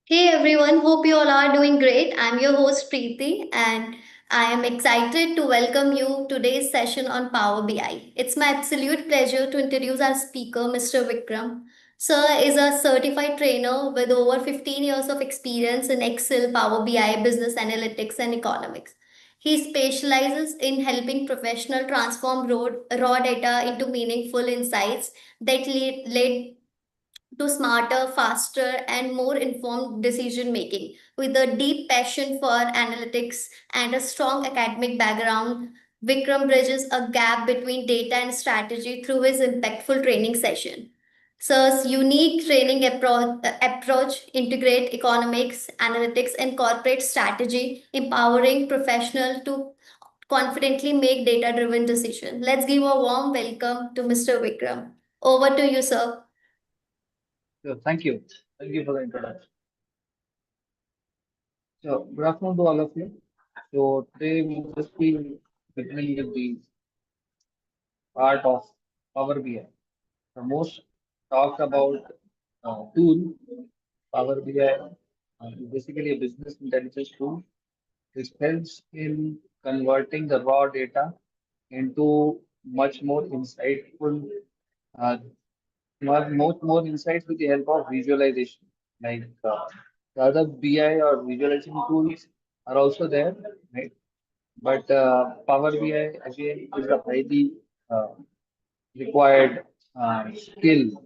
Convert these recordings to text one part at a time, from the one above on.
Hey everyone, hope you all are doing great. I'm your host Preeti and I am excited to welcome you today's session on Power BI. It's my absolute pleasure to introduce our speaker, Mr. Vickram. Sir is a certified trainer with over 15 years of experience in Excel, Power BI, business analytics, and economics. He specializes in helping professionals transform raw data into meaningful insights that lead to smarter, faster, and more informed decision making. With a deep passion for analytics and a strong academic background, Vikram bridges a gap between data and strategy through his impactful training session. Sir's unique training approach integrate economics, analytics, and corporate strategy, empowering professionals to confidently make data-driven decisions. Let's give a warm welcome to Mr. Vikram. Over to you, sir. Thank you. Thank you for the introduction. So, good afternoon to all of you. So, today we'll just be beginning with the part of Power BI. The most talked about tool, Power BI, is basically a business intelligence tool which helps in converting the raw data into much more insightful, uh, more insights with the help of visualization. Like the other BI or visualization tools are also there, right? But Power BI again is a highly uh, required skill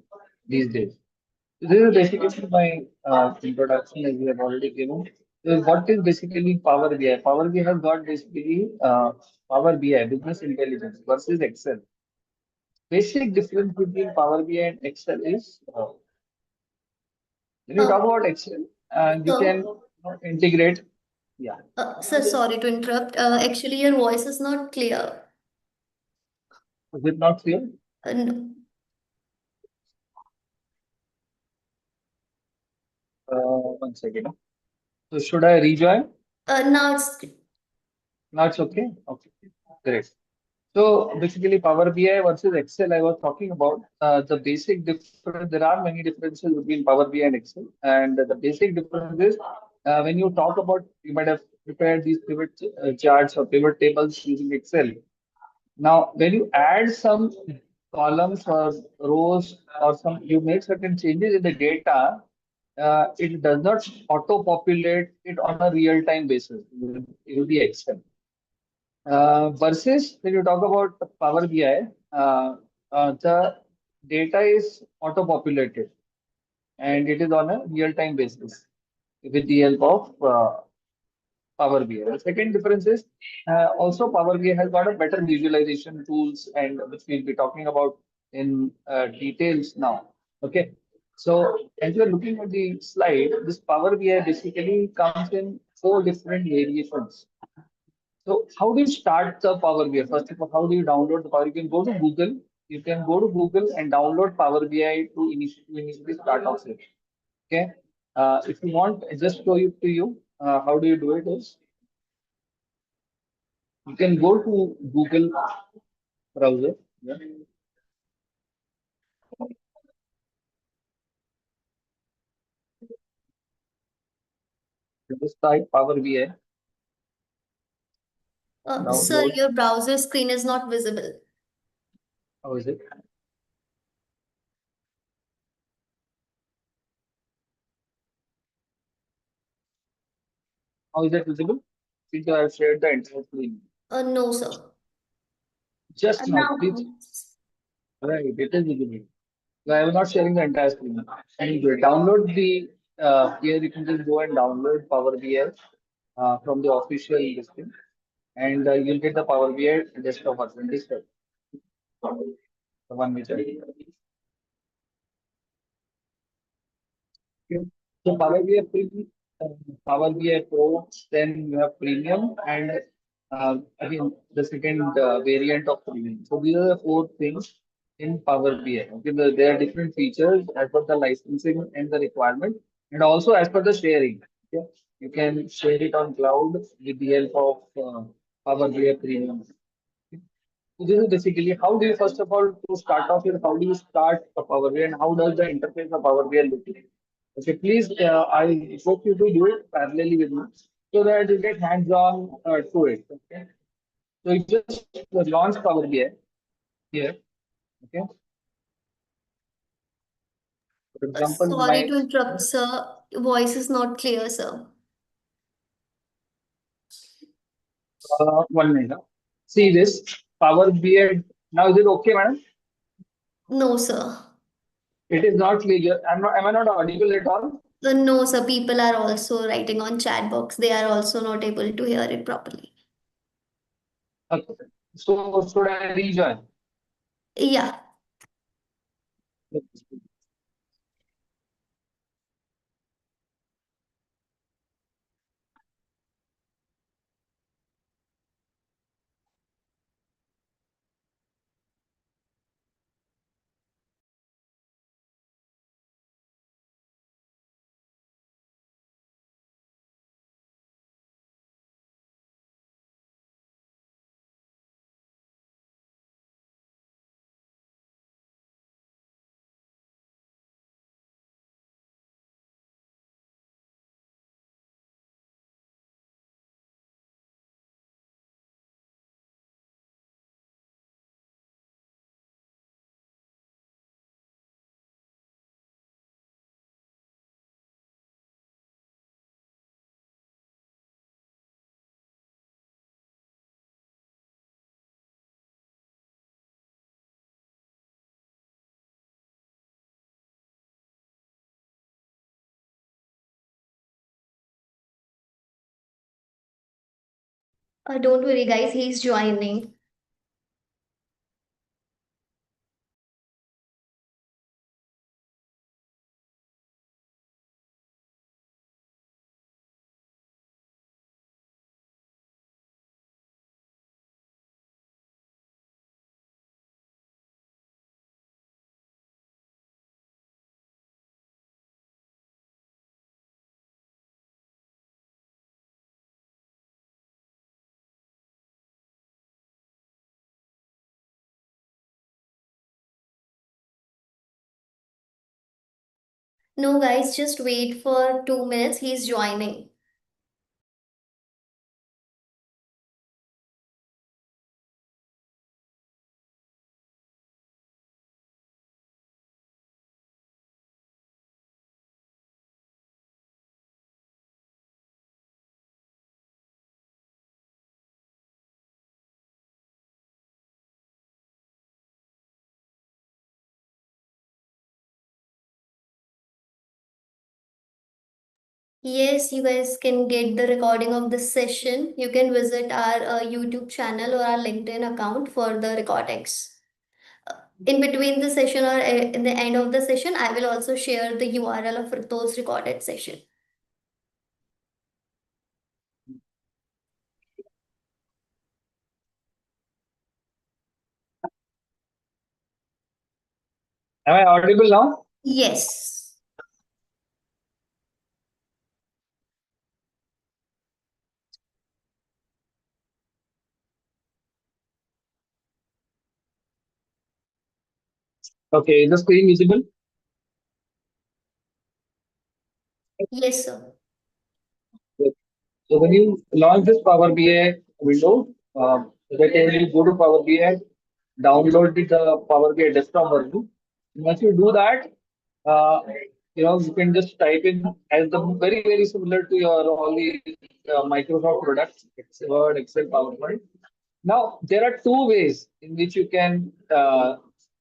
these days. So this is basically my introduction, as we have already given. So what is basically Power BI? Power BI has got basically Power BI, business intelligence versus Excel. Basic difference between Power BI and Excel is when you Uh, talk about Excel, you can so, integrate. Yeah, sir, sorry to interrupt. Actually, your voice is not clear. is it not clear? No. One second. So should I rejoin? Now it's Now it's okay. Okay, great. So basically, Power BI versus Excel, I was talking about the basic difference. There are many differences between Power BI and Excel, and the basic difference is when you talk about, you might have prepared these pivot charts or pivot tables using Excel. Now, when you add some columns or rows or some, you make certain changes in the data, it does not auto-populate it on a real-time basis with the Excel. Versus when you talk about Power BI, the data is auto-populated and it is on a real-time basis with the help of Power BI. The second difference is also Power BI has got a better visualization tools and which we'll be talking about in details now. Okay. So as you're looking at the slide, this Power BI basically comes in four different variations. So how do you start the Power BI? First of all, how do you download the Power? You can go to Google. You can go to Google and download Power BI to initially start off with. Okay. If you want, I just show it to you. How do you do it is you can go to Google browser. Yeah. You just type Power BI, sir, download. your browser screen is not visible. How is it? How is that visible? Since I have shared the entire screen. No, sir. Just now, Now, please. Right, it is visible. So I was not sharing the entire screen. Anyway, download the here you can just go and download Power BI from the official listing, and you'll get the Power BI desktop version. This one, the one which I. Okay. So Power BI Premium, Power BI Pro, then you have Premium, and again the second variant of Premium. So these are the four things in Power BI. Okay, there are different features as per the licensing and the requirement, and also as per the sharing. Okay, you can share it on cloud with the help of Power BI Premium. Okay. So this is basically how do you first of all to start off with how do you start a Power BI and how does the interface of Power BI look like? Okay, please, I hope you to do it parallelly with me so that you get hands-on to it. Okay, so you just launch Power BI here. Okay, for example, Sorry my to interrupt, sir. Voice is not clear, sir. 1 minute. See this Power BI. Now is it okay, madam? No, sir. It is not clear. Am I not audible at all? No, sir. People are also writing on chat box. They are also not able to hear it properly. Okay. So should I rejoin? Yeah. Don't worry, guys. He's joining. No, guys. Just wait for 2 minutes. He's joining. Yes, you guys can get the recording of this session. You can visit our YouTube channel or our LinkedIn account for the recordings. In between the session or in the end of the session, I will also share the URL of those recorded session. Am I audible now? Yes. Okay, is the screen visible? Yes, sir. Yes. So when you launch this Power BI window, they tell you go to Power BI, download the Power BI desktop version. Once you do that, uh, you can just type in as the very similar to your all the Microsoft products, Word, Excel, PowerPoint. Now, there are two ways in which you can,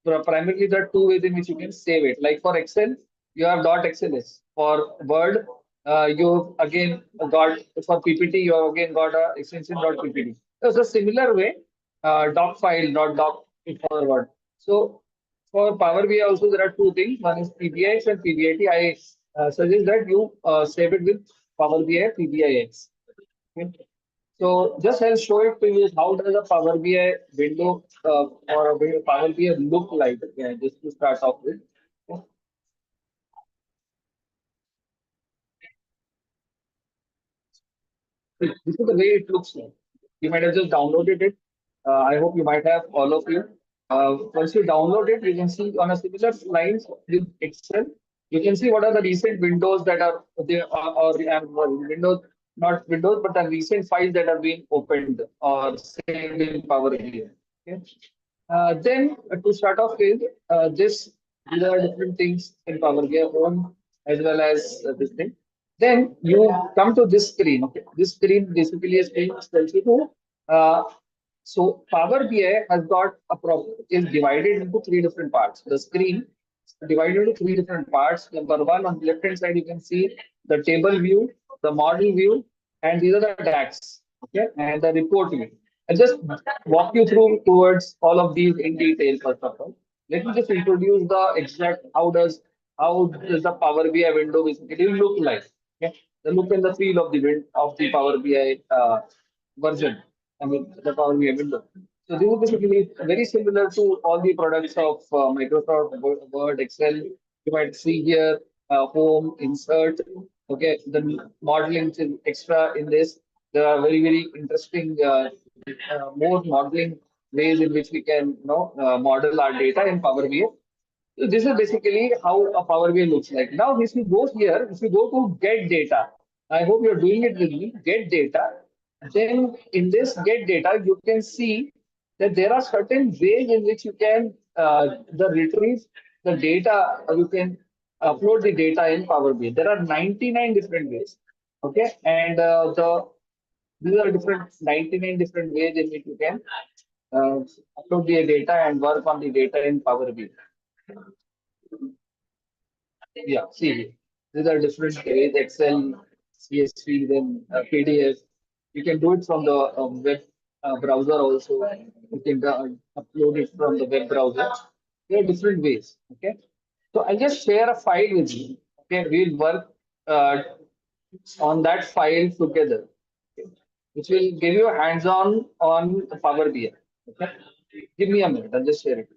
primarily, there are two ways in which you can save it. Like for Excel, you have .xls. For Word, you again got, for PPT, you have again got a extension .ppt. There's a similar way, doc file, .doc for Word. So for Power BI also, there are two things. One is PBIX and PBIT. I suggest that you save it with Power BI PBIX. Okay. So just I'll show it to you how does a Power BI window or a Power BI look like. Yeah, just to start off with. This is the way it looks like. You might have just downloaded it. I hope you might have all of you. Once you download it, you can see on a similar lines with Excel. You can see what are the recent windows that are there, well, Windows, not Windows, but the recent files that have been opened or saved in Power BI. Okay. Then to start off with, these are different things in Power BI Home as well as this thing. Then you come to this screen. Okay, this screen basically is screen tells you to. Uh, so Power BI has got is divided into three different parts. The screen divided into three different parts. Number one, on the left hand side, you can see the table view, the model view, and these are the DAX, okay, and the report view. I'll just walk you through towards all of these in detail. First of all, let me just introduce the exact how does the Power BI window basically look like? Okay, the look and the feel of the Power BI version. I mean, the Power BI window. So this is basically very similar to all the products of Microsoft Word, Excel. You might see here home, insert. Okay, the modeling is extra in this. There are very interesting more modeling ways in which we can model our data in Power BI. So this is basically how a Power BI looks like. Now, if you go here, if you go to get data, I hope you're doing it with me, get data. Then in this get data, you can see that there are certain ways in which you can retrieve the data, you can upload the data in Power BI. There are 99 different ways. Okay, and these are different 99 different ways in which you can uh, upload the data and work on the data in Power BI. Yeah, see, these are different ways, Excel, CSV, then PDF. You can do it from the web browser also. You can upload it from the web browser. There are different ways. Okay. So I'll just share a file with you. Okay. We'll work uh, on that file together, okay, which will give you a hands-on on Power BI. Okay. Give me a minute. I'll just share it.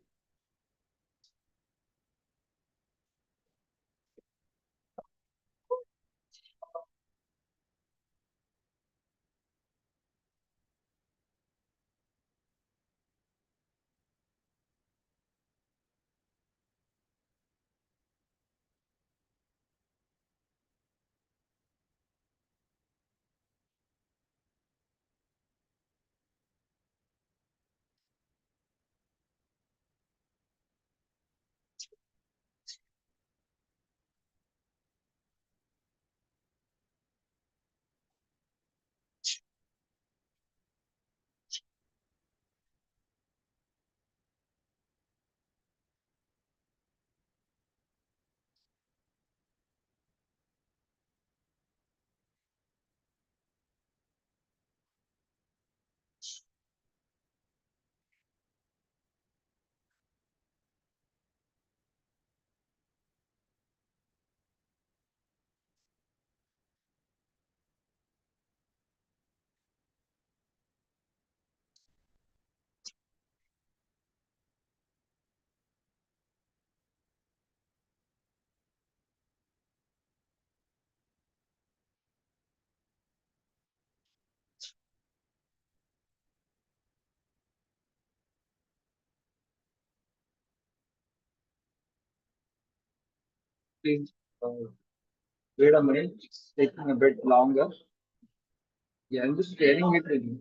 Please wait a minute. It's taking a bit longer. Yeah, I'm just sharing it with you.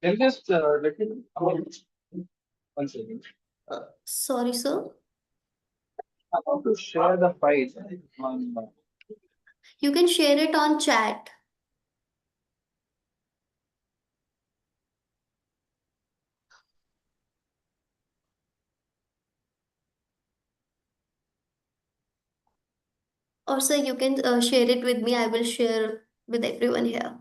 Can you just let me 1 second. Sorry, sir. I want to share the file on. You can share it on chat. Or sir, you can share it with me. I will share with everyone here.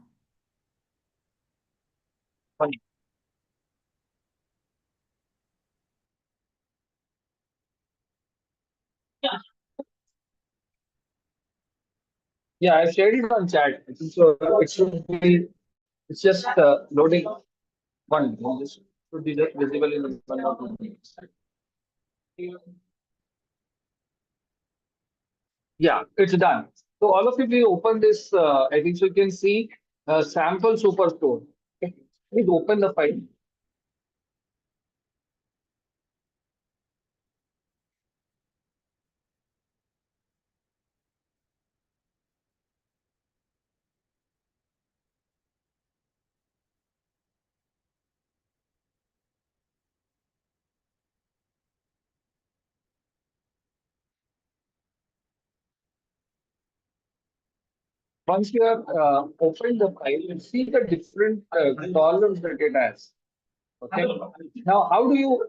Yeah, I shared it on chat. I think so. It should be. It's just loading one. This should be just visible in 1 or 2 minutes. Yeah, it's done. So all of you, please open this. I think so. You can see sample superstore. Okay. Please open the file. Once you have opened the file, you see the different columns that it has. Okay. Now, how do you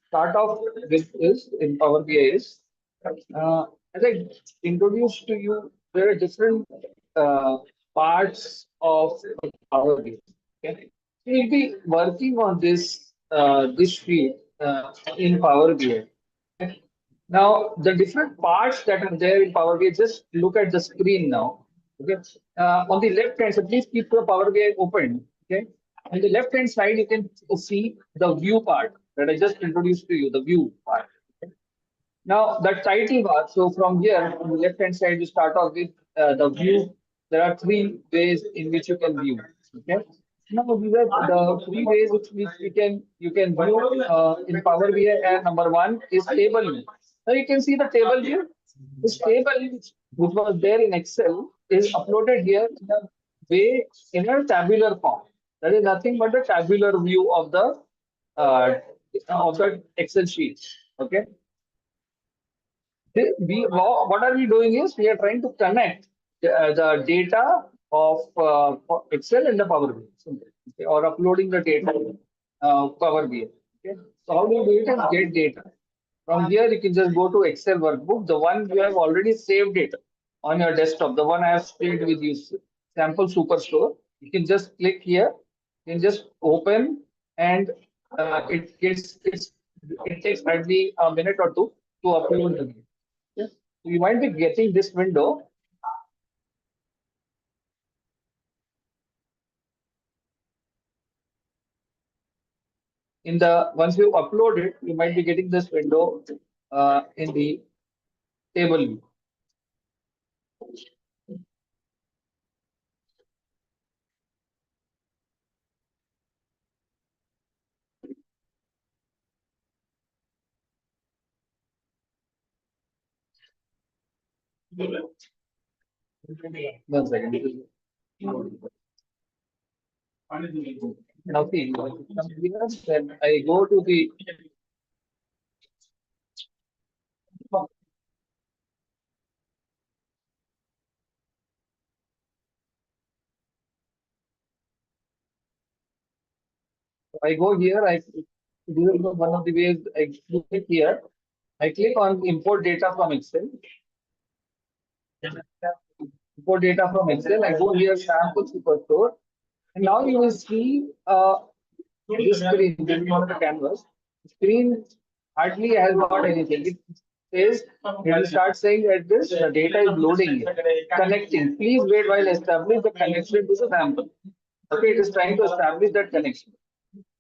start off with this in Power BI is, as I introduced to you, there are different parts of Power BI. Okay. So we'll be working on this sheet in Power BI. Okay. Now, the different parts that are there in Power BI, just look at the screen now. Okay. On the left hand, so please keep your Power BI open. Okay. On the left hand side, you can see the view part that I just introduced to you, the view part. Now, the title bar, so from here, on the left hand side, you start off with the view. There are three ways in which you can view. Okay. Now, these are the three ways which we can you can view in Power BI. And number one is table view. Now, you can see the table view. This table, which was there in Excel, is uploaded here in a way in a tabular form. That is nothing but the tabular view uh, of the Excel sheet. Okay. What are we doing is we are trying to connect the data of Excel and the Power BI, okay, or uploading the data Power BI. Okay, so how do you do it? Is get data. From here, you can just go to Excel workbook, the one you have already saved it on your desktop, the one I have shared with you, sample superstore. You can just click here, you can just open, and it takes hardly a minute or two to upload the data. Yes. So you might be getting this window in the once you upload it, you might be getting this window in the table view. One second. Now see, from here, then I go to the I go here, this is one of the ways I click here. I click on import data from Excel. Import data from Excel. I go here, sample superstore. And now you will see this screen, this is one of the canvas. The screen hardly has got anything. It says, it will start saying that this the data is loading here. Connecting. Please wait while establish the connection to the sample. Okay, it is trying to establish that connection.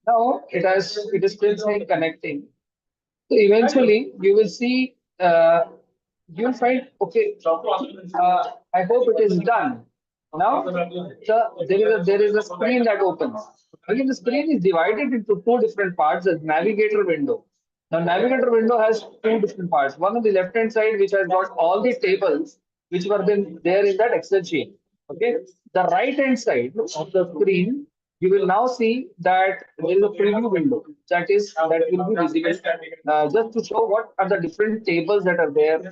Now it is still saying connecting. So eventually, you will see, you'll find, okay, I hope it is done. Now, there is a screen that opens. Again, the screen is divided into two different parts, the navigator window. Now, navigator window has two different parts. One on the left-hand side, which has got all the tables which were been there in that Excel sheet. Okay. The right-hand side of the screen You will now see that there is a preview window that will be visible just to show what are the different tables that are there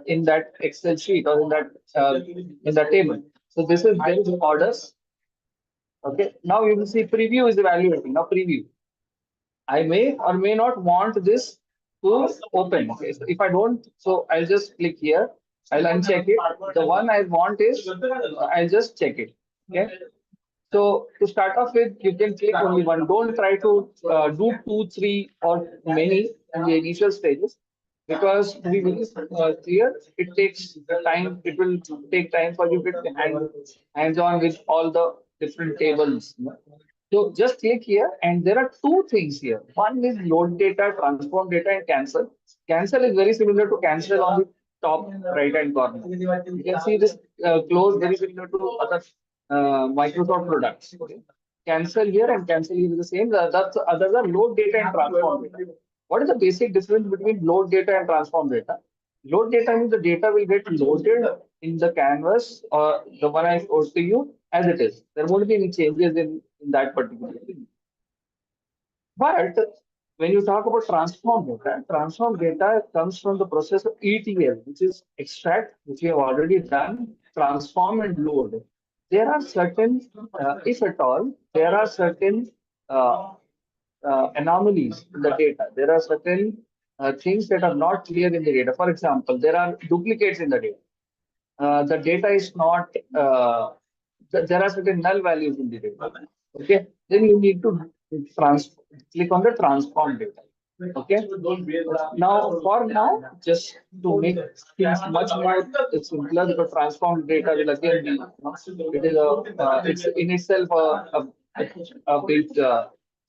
in that Excel sheet or in that table. So this is there is orders. Okay. Now you will see preview is evaluating. Now preview. I may or may not want this to open. Okay. So if I don't, so I'll just click here. I'll uncheck it. The one I want is I'll just check it. Okay. So to start off with, you can click only one. Don't try to do two, three, or many in the initial stages because to be very clear, it takes the time. It will take time for you to get hands on with all the different tables. So just click here, and there are two things here. One is load data, transform data, and cancel. Cancel is very similar to cancel on the top right hand corner. You can see this close very similar to other Microsoft products. Okay. Cancel here and cancel here is the same. That's others are load data and transform data. What is the basic difference between load data and transform data? Load data means the data will get loaded in the canvas or the one I showed to you as it is. There won't be any changes in that particular thing. But when you talk about transform data comes from the process of ETL, which is extract, which we have already done, transform and load. There are certain, if at all, there are certain uh, anomalies in the data. There are certain things that are not clear in the data. For example, there are duplicates in the data. The data is not, there are certain null values in the data. Okay, then you need to trans click on the transform data. Okay, now for now, just to make things much more simpler, because transform data will again be, it is it's in itself a big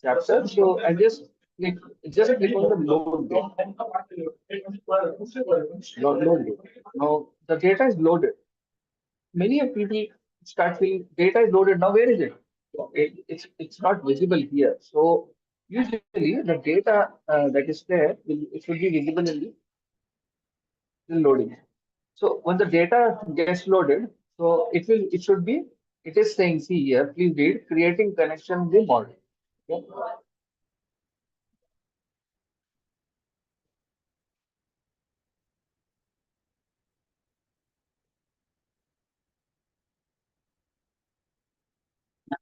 chapter. So I just click on the load data. Load data. Now the data is loaded. Many of people start feeling data is loaded. Now where is it? It's not visible here. So usually the data that is there it should be visible in loading. So when the data gets loaded, so it should be it is saying, see here, please read, creating connection with the model. Okay.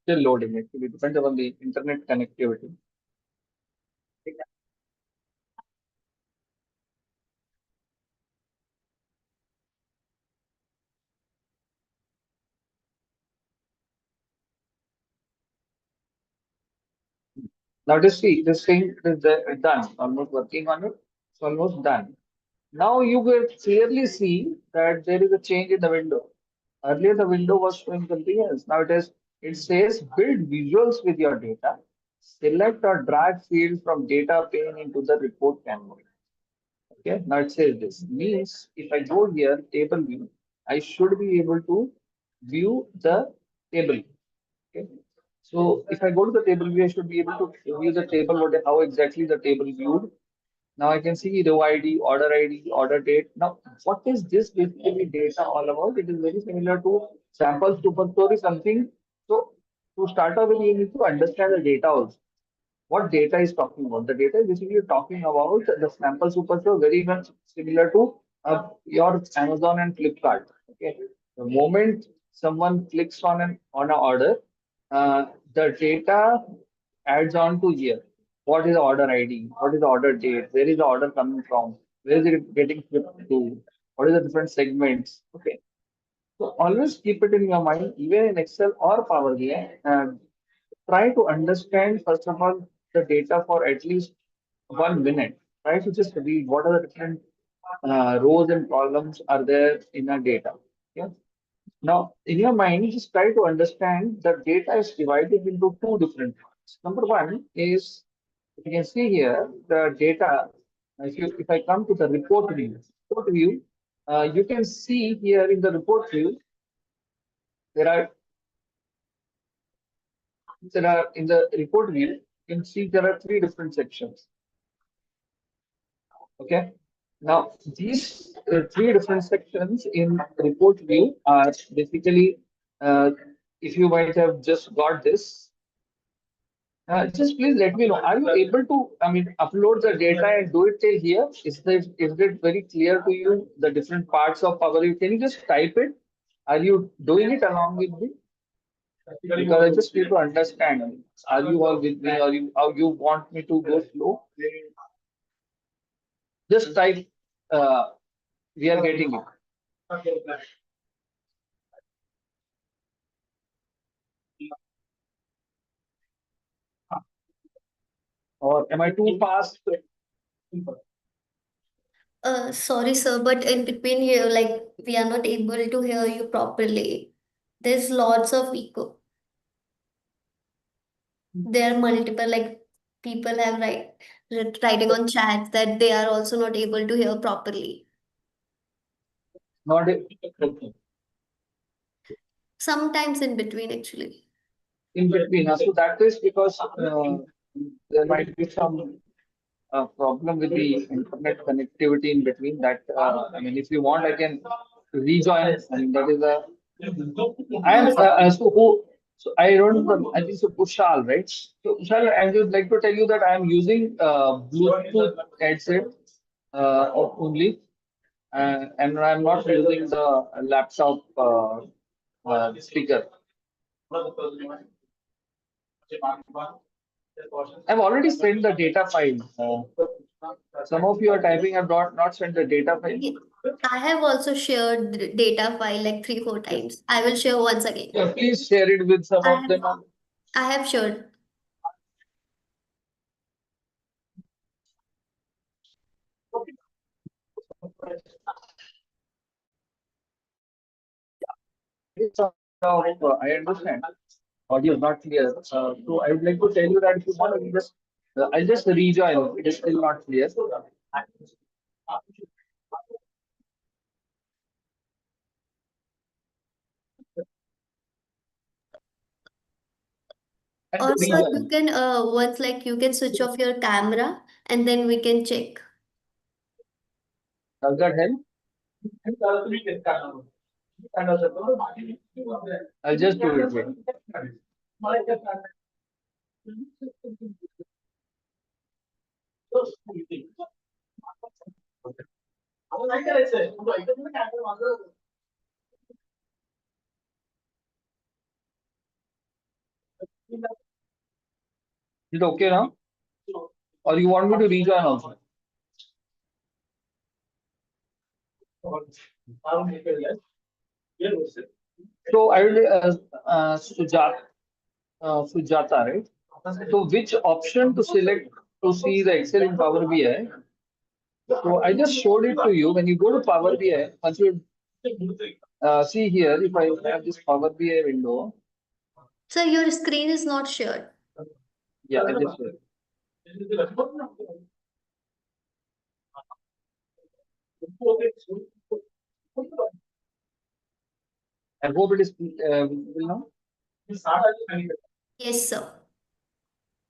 Still loading. Actually, depends on the internet connectivity. Now just see this thing is done. Almost working on it. It's almost done. Now you will clearly see that there is a change in the window. Earlier the window was showing something else. Now it says build visuals with your data. Select or drag fields from data pane into the report canvas. Okay, now it says this means if I go here table view, I should be able to view the table. Okay. So if I go to the table view, I should be able to view the table, how exactly the table viewed. Now I can see row ID, order date. Now, what is this basically data all about? It is very similar to sample superstore is something. So to start off with, you need to understand the data also. What data is talking about? The data is basically talking about the sample superstore, very much similar to your Amazon and Flipkart. Okay. The moment someone clicks on an order, the data adds on to here. What is the order ID? What is the order date? Where is the order coming from? Where is it getting shipped to? What is the different segments? Okay. So always keep it in your mind, even in Excel or Power BI, and try to understand first of all the data for at least 1 minute. Try to just read what are the different rows and columns are there in our data. Yeah. Now, in your mind, just try to understand that data is divided into two different parts. Number one is, you can see here, the data, if I come to the report view, you can see here in the report view, there are, in the report view, you can see there are three different sections. Okay. Now, these three different sections in report view are basically, if you might have just got this, Just please let me know. Are you able to, I mean, upload the data and do it till here? Is it very clear to you the different parts of Power BI? Can you just type it? Are you doing it along with me? Because I just need to understand. I mean, are you all with me? Or you want me to go slow? Just type. Uh, we are getting it. Or am I too fast? Sorry, sir, but in between here, like we are not able to hear you properly. There's lots of echo. There are multiple, like people have writing on chat that they are also not able to hear properly. Not okay. Sometimes in between, actually. In between. So that is because there might be some problem with the internet connectivity in between. That I mean, if you want, I can rejoin. I mean, that is a. I am No, so who. So I don't know. I think so. Kushal, right? So Kushal, I would like to tell you that I am using Bluetooth headset only, and I'm not using the laptop speaker. I've already sent the data file. Some of you are typing. I've not sent the data file. yeah. I have also shared the data file like 3, 4 times. I will share once again. Yeah, please share it with some I of have them. I have shared. I understand. Audio is not clear. So I would like to tell you that if you want to just, I'll just rejoin. It is still not clear. And Or sir, you rejoin. can once like you can switch off your camera and then we can check. Does that help? I'll just do it. Wait. Is it okay now? Or you want me to rejoin also? So I will, Sujata, right? So which option to select to see the Excel in Power BI? So I just showed it to you. When you go to Power BI, once you see here, if I have this Power BI window, So your screen is not shared. yeah, I just showed. I hope it is visible now. Yes, sir.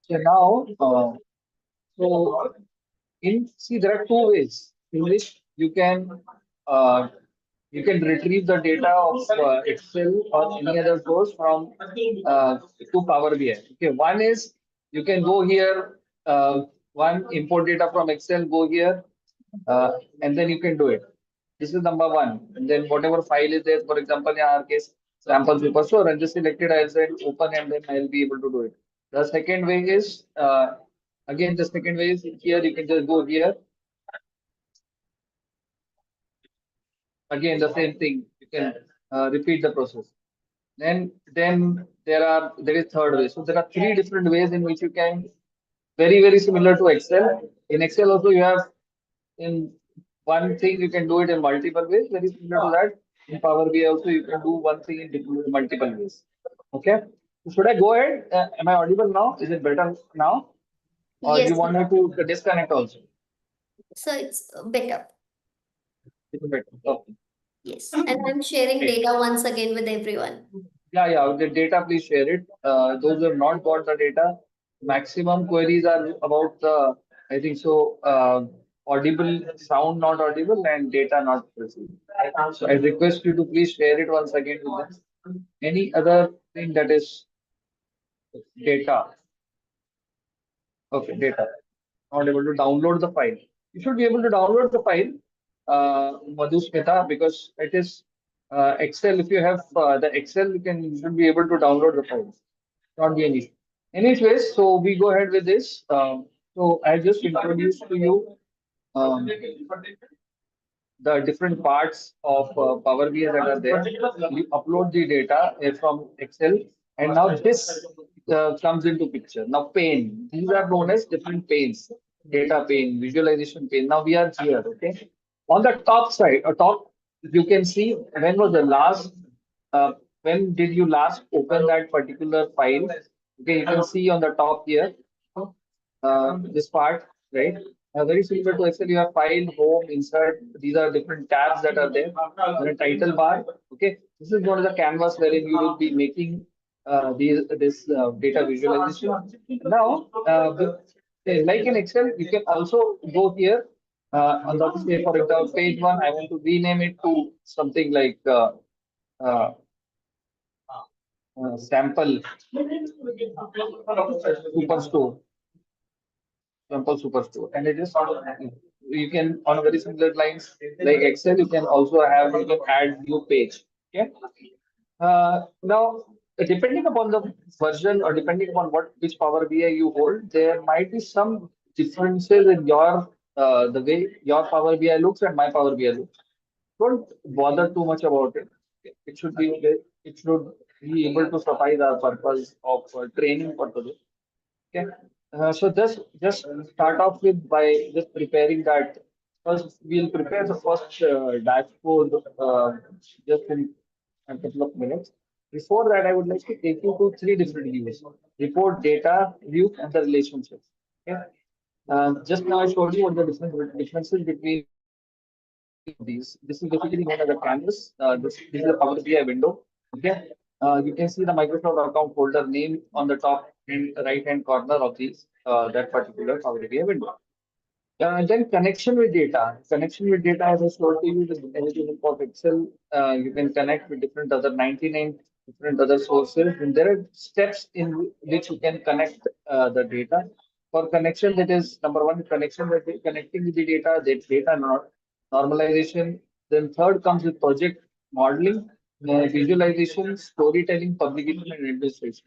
So now, so in see there are two ways in which uh, you can retrieve the data of Excel or any other source from to Power BI. Okay, one is you can go here, one import data from Excel, go here, and then you can do it. This is number one. And then whatever file is there, for example, in our case, sample superstore, and just selected, I'll say open and then I'll be able to do it. The second way is, again, the second way is here, you can just go here. Again, the same thing. You can repeat the process. Then there is third way. So there are three different ways in which you can very similar to Excel. In Excel also you have in one thing you can do it in multiple ways. Very similar to that. In Power BI also you can do one thing in multiple ways. Okay. So should I go ahead? Am I audible now? Is it better now? Or you Yes, want sir. me to disconnect also? So it's better. It's better. Okay. Yes. And I'm sharing Great. data once again with everyone. Yeah. The data, please share it. Those who have not got the data, maximum queries are about the, I think so, audible, sound not audible, and data not received. So I request you to please share it once again with them. Any other thing that is data? Okay, data. Not able to download the file. You should be able to download the file, Madhusmita, because it is Excel. If you have the Excel, you should be able to download the file. Not be an issue. Anyways, so we go ahead with this. So I just introduced to you um, the different parts of Power BI that are there. You upload the data from Excel, and now this comes into picture. Now, pane. These are known as different panes. Data pane, visualization pane. Now we are here. Okay. On the top side, or top, you can see when was the last. When did you last open that particular file? Okay, you can see on the top here this part, right? Very similar to Excel, you have file, home, insert. These are different tabs that are there. And a title bar. Okay, this is one of the canvas wherein you will be making this data visualization. Now, like in Excel, you can also go here on the say for example page one. I want to rename it to something like uh, sample superstore. Sample superstore, and it is you can on very similar lines like Excel. You can also have you can add new page. Okay. Now, depending upon the version or depending upon what which Power BI you hold, there might be some differences in your the way your Power BI looks and my Power BI looks. Don't bother too much about it. It should be it should be able to suffice our purpose of training purposes. Okay. So just start off with by just preparing that. First, we'll prepare the first dashboard just in a couple of minutes. Before that, I would like to take you to three different views: report, data, view, and the relationships. Okay. Just now I showed you what the differences between these. This is basically known as a canvas. This is a Power BI window. Okay. You can see the Microsoft account folder name on the top and right hand corner of these that particular Power BI window. And then connection with data. Connection with data, as I showed to you, is anything of Excel. You can connect with different other 99 different other sources. And there are steps in which you can connect the data. For connection, that is number one, connection that is connecting with the data, that data normalization. Then third comes with project modeling, visualization, storytelling, publication, and administration.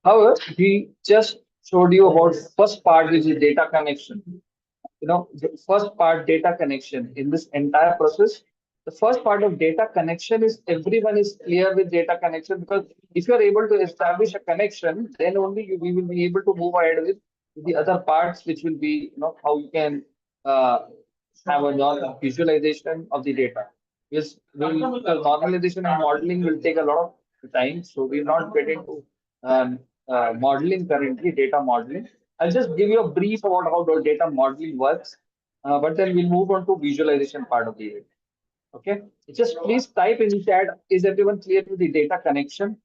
However, we just showed you about first part, which is data connection. The first part, data connection. In this entire process, the first part of data connection is everyone is clear with data connection, because if you are able to establish a connection, then only we will be able to move ahead with the other parts, which will be how you can uh, have a visualization of the data. Yes, normalization and modeling will take a lot of time, so we'll not get into modeling currently, data modeling. I'll just give you a brief about how the data modeling works, but then we'll move on to visualization part of the data. Okay, just please type in the chat. Is everyone clear with the data connection?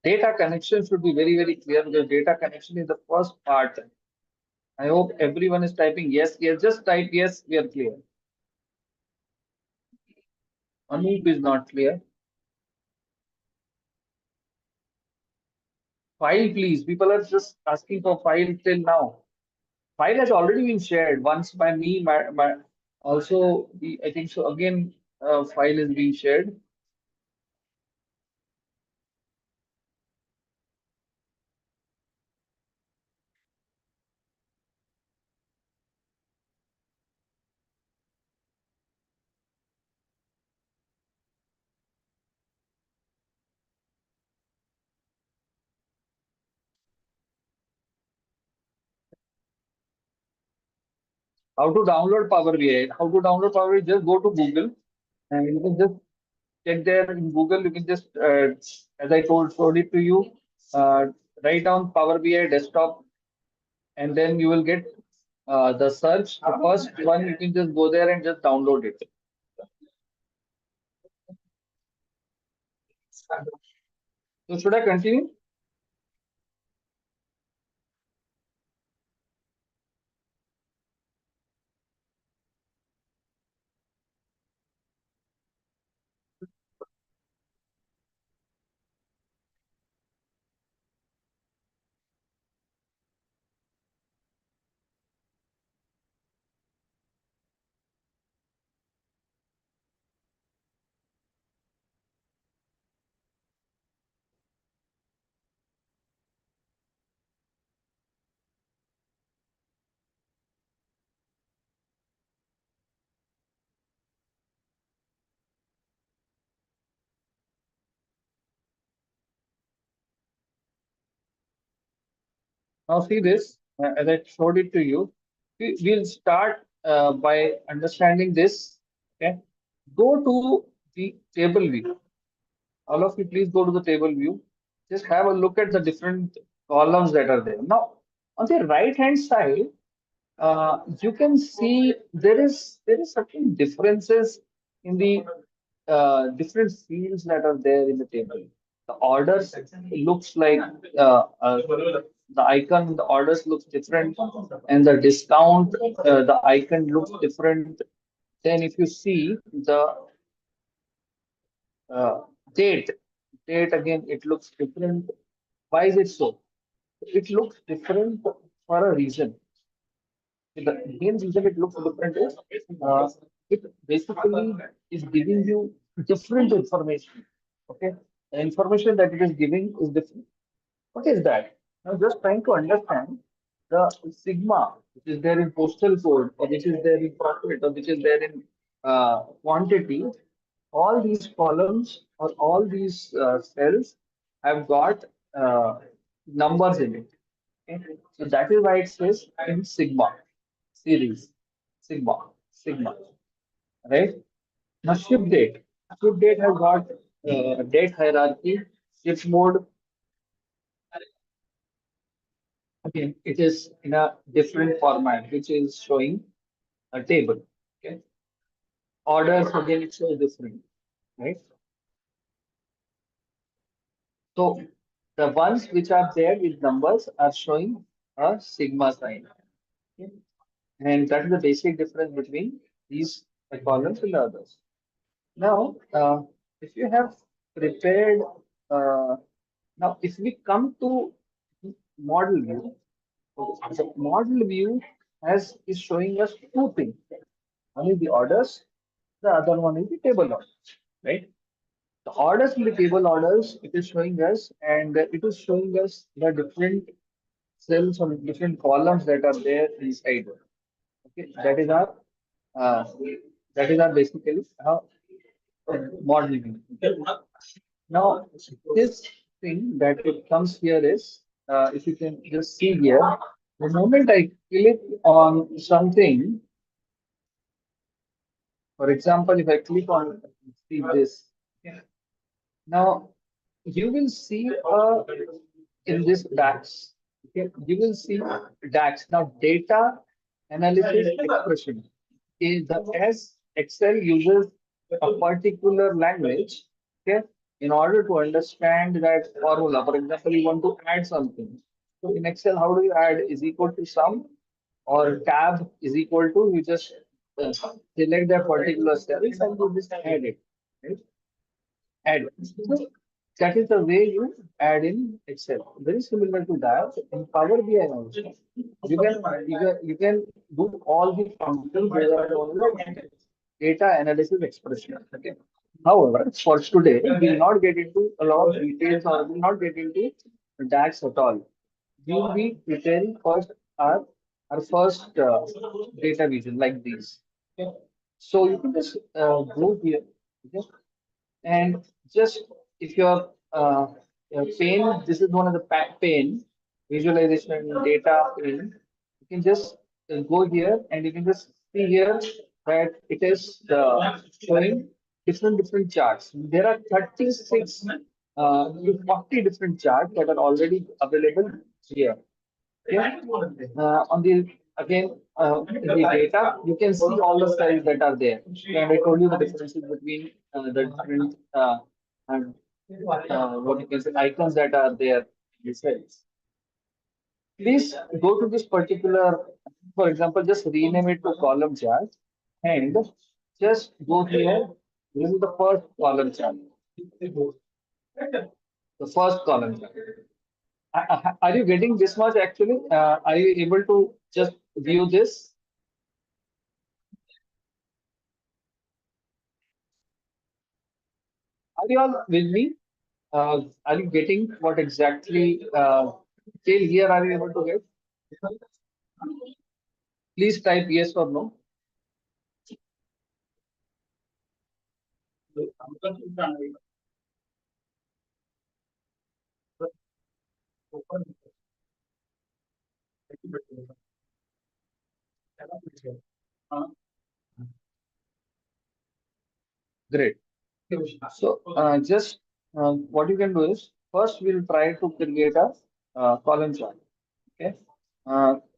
Data connection should be very, very clear, because data connection is the first part. I hope everyone is typing yes, yes. Just type yes, we are clear. Anup is not clear. File, please. People are just asking for file till now. File has already been shared once by me. Also, I think so. Again, file is being shared. How to download Power BI? How to download Power BI? Just go to Google, and you can just check there in Google. You can just, as I showed it to you, uh, write down Power BI desktop, and then you will get the search. The first one, you can just go there and just download it. So should I continue? Now see this, as I showed it to you. We'll start by understanding this. Okay. Go to the table view. All of you, please go to the table view. Just have a look at the different columns that are there. Now, on the right hand side, you can see there is certain differences in the different fields that are there in the table. The orders looks like the icon, the orders looks different, and the discount, the icon looks different. Then if you see the uh, date, date again, it looks different. Why is it so? It looks different for a reason. The main reason it looks different is uh, it basically is giving you different information. Okay, the information that it is giving is different. What is that? Now, just trying to understand the sigma, which is there in postal code, or which is there in profit, or which is there in quantity. All these columns or all these cells have got numbers in it. Okay? So that is why it says in sigma series, sigma, right? Now ship date. Ship date has got date hierarchy, ship mode. Again, it is in a different format, which is showing a table. Okay. Orders again it shows different, right? So the ones which are there with numbers are showing a sigma sign. Okay. And that is the basic difference between these columns and the others. Now, if you have prepared, uh, now if we come to model view, okay, the model view is showing us two things. One is the orders, the other one is the table orders, right? The orders in the table orders, it is showing us, and it is showing us the different cells or different columns that are there inside. Okay, uh, that is our basically modeling. Okay. Now, this thing that it comes here is, if you can just see here, the moment I click on something, for example, if I click on see this, yeah. Now you will see in this DAX, okay, you will see DAX. Now data analysis expression is the as Excel uses a particular language, okay, in order to understand that formula. For example, you want to add something. So in Excel, how do you add is equal to sum or tab is equal to you just select that particular cells and you just add it. Right? Add. So that is the way you add in Excel. Very similar to that in Power BI also. You can do all the functions that are known as data analysis expression. Okay. However, for today, we will not get into a lot of details or we will not get into DAX at all. We will be preparing first our first data vision like these. Okay. So you can just go here. Okay, and just if you're pane, this is one of the pane visualization data pane. You can just go here and you can just see here that it is showing different charts. There are 36 to 40 different charts that are already available here. Yeah. On the again in the data, you can see all the cells that are there. And I told you the differences between the different. what you can say, icons that are there in the cells. Please go to this particular, for example, just rename it to column chart and just go here. This is the first column chart, the first column chart. Are you getting this much actually? Are you able to just view this? Are you all with me? Are you getting what exactly till here are you able to get? Please type yes or no. Great. So just what you can do is first we'll try to create a column chart. Okay.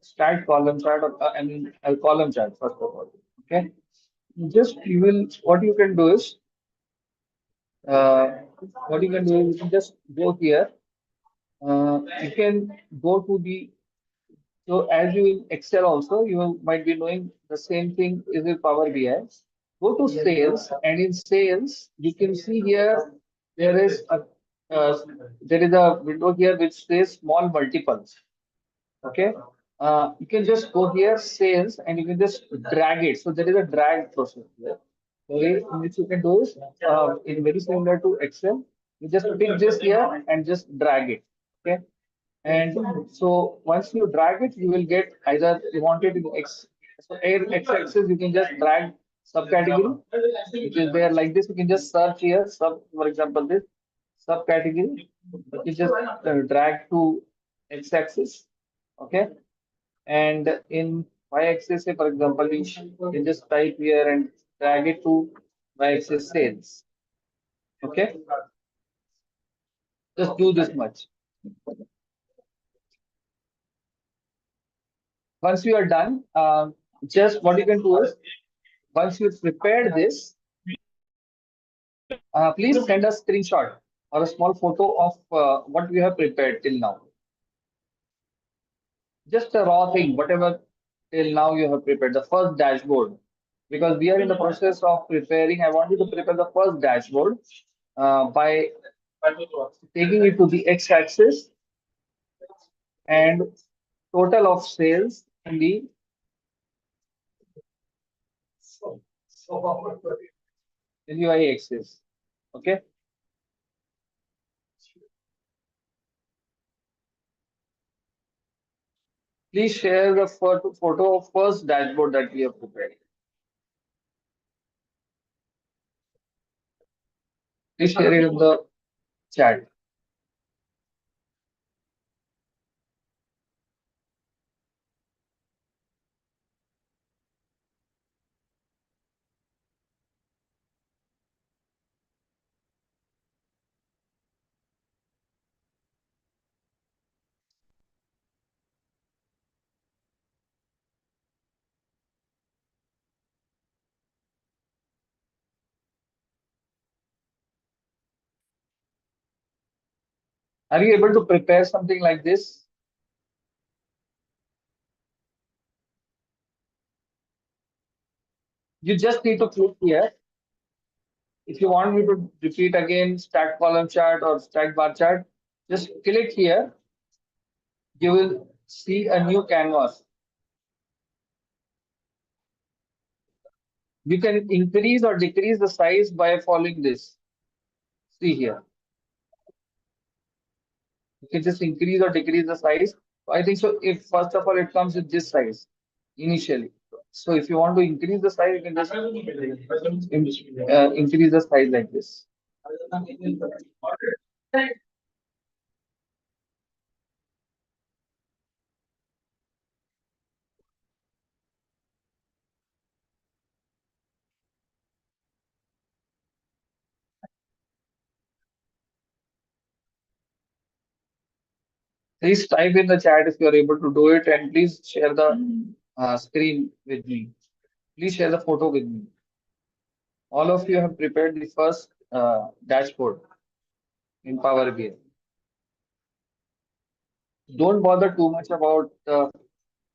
Start column chart or I mean a column chart first of all. Okay. Just you will what you can do is uh, what you can do is you can just go here. You can go to the so as you in Excel also, you might be knowing the same thing is with Power BI. Go to sales, and in sales, you can see here there is a uh, there is a window here which says small multiples. Okay, you can just go here sales, and you can just drag it. So there is a drag process here. The way in which you can do is in very similar to Excel. You just pick this here and just drag it. Okay. And so once you drag it, you will get either you want it in X. So X axis, you can just drag subcategory, which is there like this. You can just search here, for example, this subcategory. You just drag to X axis. Okay. And in Y axis, say for example, you can just type here and drag it to Y axis sales. Okay. Just do this much. Once you are done, just what you can do is once you prepared this, please send a screenshot or a small photo of what you have prepared till now. Just a raw thing, whatever till now you have prepared, the first dashboard. Because we are in the process of preparing, I want you to prepare the first dashboard by taking it to the x-axis and total of sales in the y-axis. Okay. Please share the photo of first dashboard that we have prepared. Please share it in the chat. Are you able to prepare something like this? You just need to click here. If you want me to repeat again stack column chart or stack bar chart, just click here. You will see a new canvas. You can increase or decrease the size by following this. See here. You can just increase or decrease the size. I think so. If first of all it comes with this size initially. So if you want to increase the size, you can just increase the size like this. Please type in the chat if you are able to do it, and please share the screen with me. Please share the photo with me. All of you have prepared the first dashboard. in Power BI. Don't bother too much about the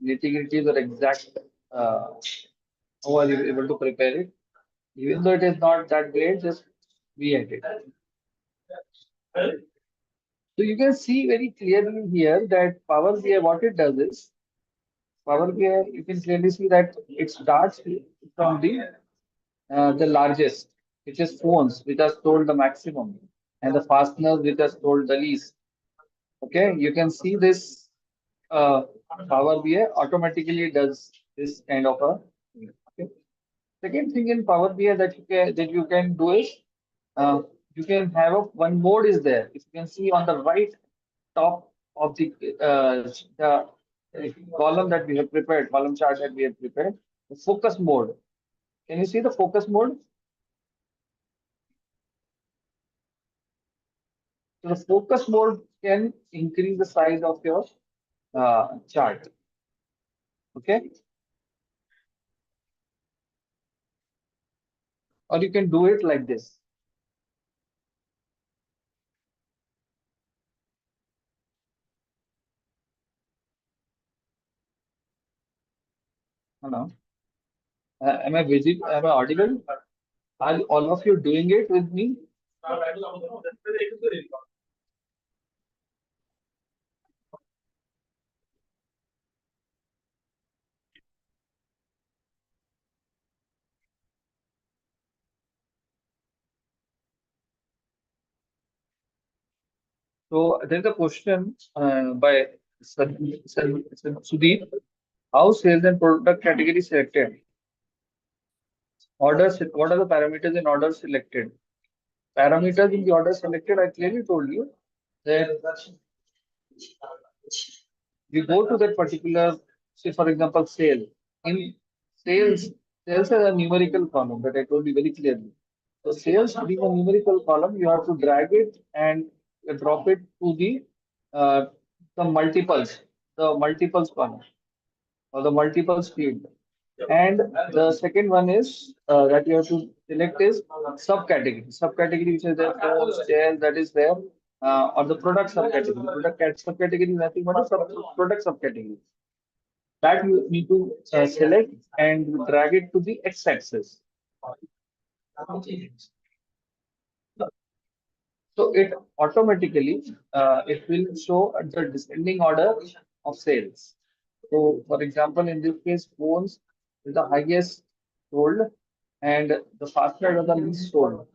nitty-gritties or exact uh, how are you able to prepare it. Even though it is not that great, just be at it. So you can see very clearly here that Power BI, what it does is, Power BI, you can clearly see that it starts from the largest, which is phones, which are sold the maximum, and the fasteners, which are sold the least. Okay, you can see this uh, Power BI automatically does this kind of a thing. Okay. Second thing in Power BI that you can do is uh, you can have one mode is there. If you can see on the right top of the column that we have prepared, column chart that we have prepared, the focus mode. Can you see the focus mode? So the focus mode can increase the size of your chart. Okay, or you can do it like this. Hello. Am I busy? Am I audible? Are all of you doing it with me? So there's a question by Sudeep. How sales and product category selected? Orders. What are the parameters in order selected? Parameters in the order selected. I clearly told you that we go to that particular, say for example, sale. In sales, sales has a numerical column that I told you very clearly. So sales being a numerical column, you have to drag it and drop it to uh, the multiples column or the multiples field. And the second one is that you have to select is subcategory. Subcategory which is there, phones, chairs, that is there, or the product subcategory. Subcategory is nothing but a product subcategory. That you need to select and drag it to the x-axis. So it automatically it will show at the descending order of sales. So for example, in this case, phones is the highest sold and the fasteners are the least sold.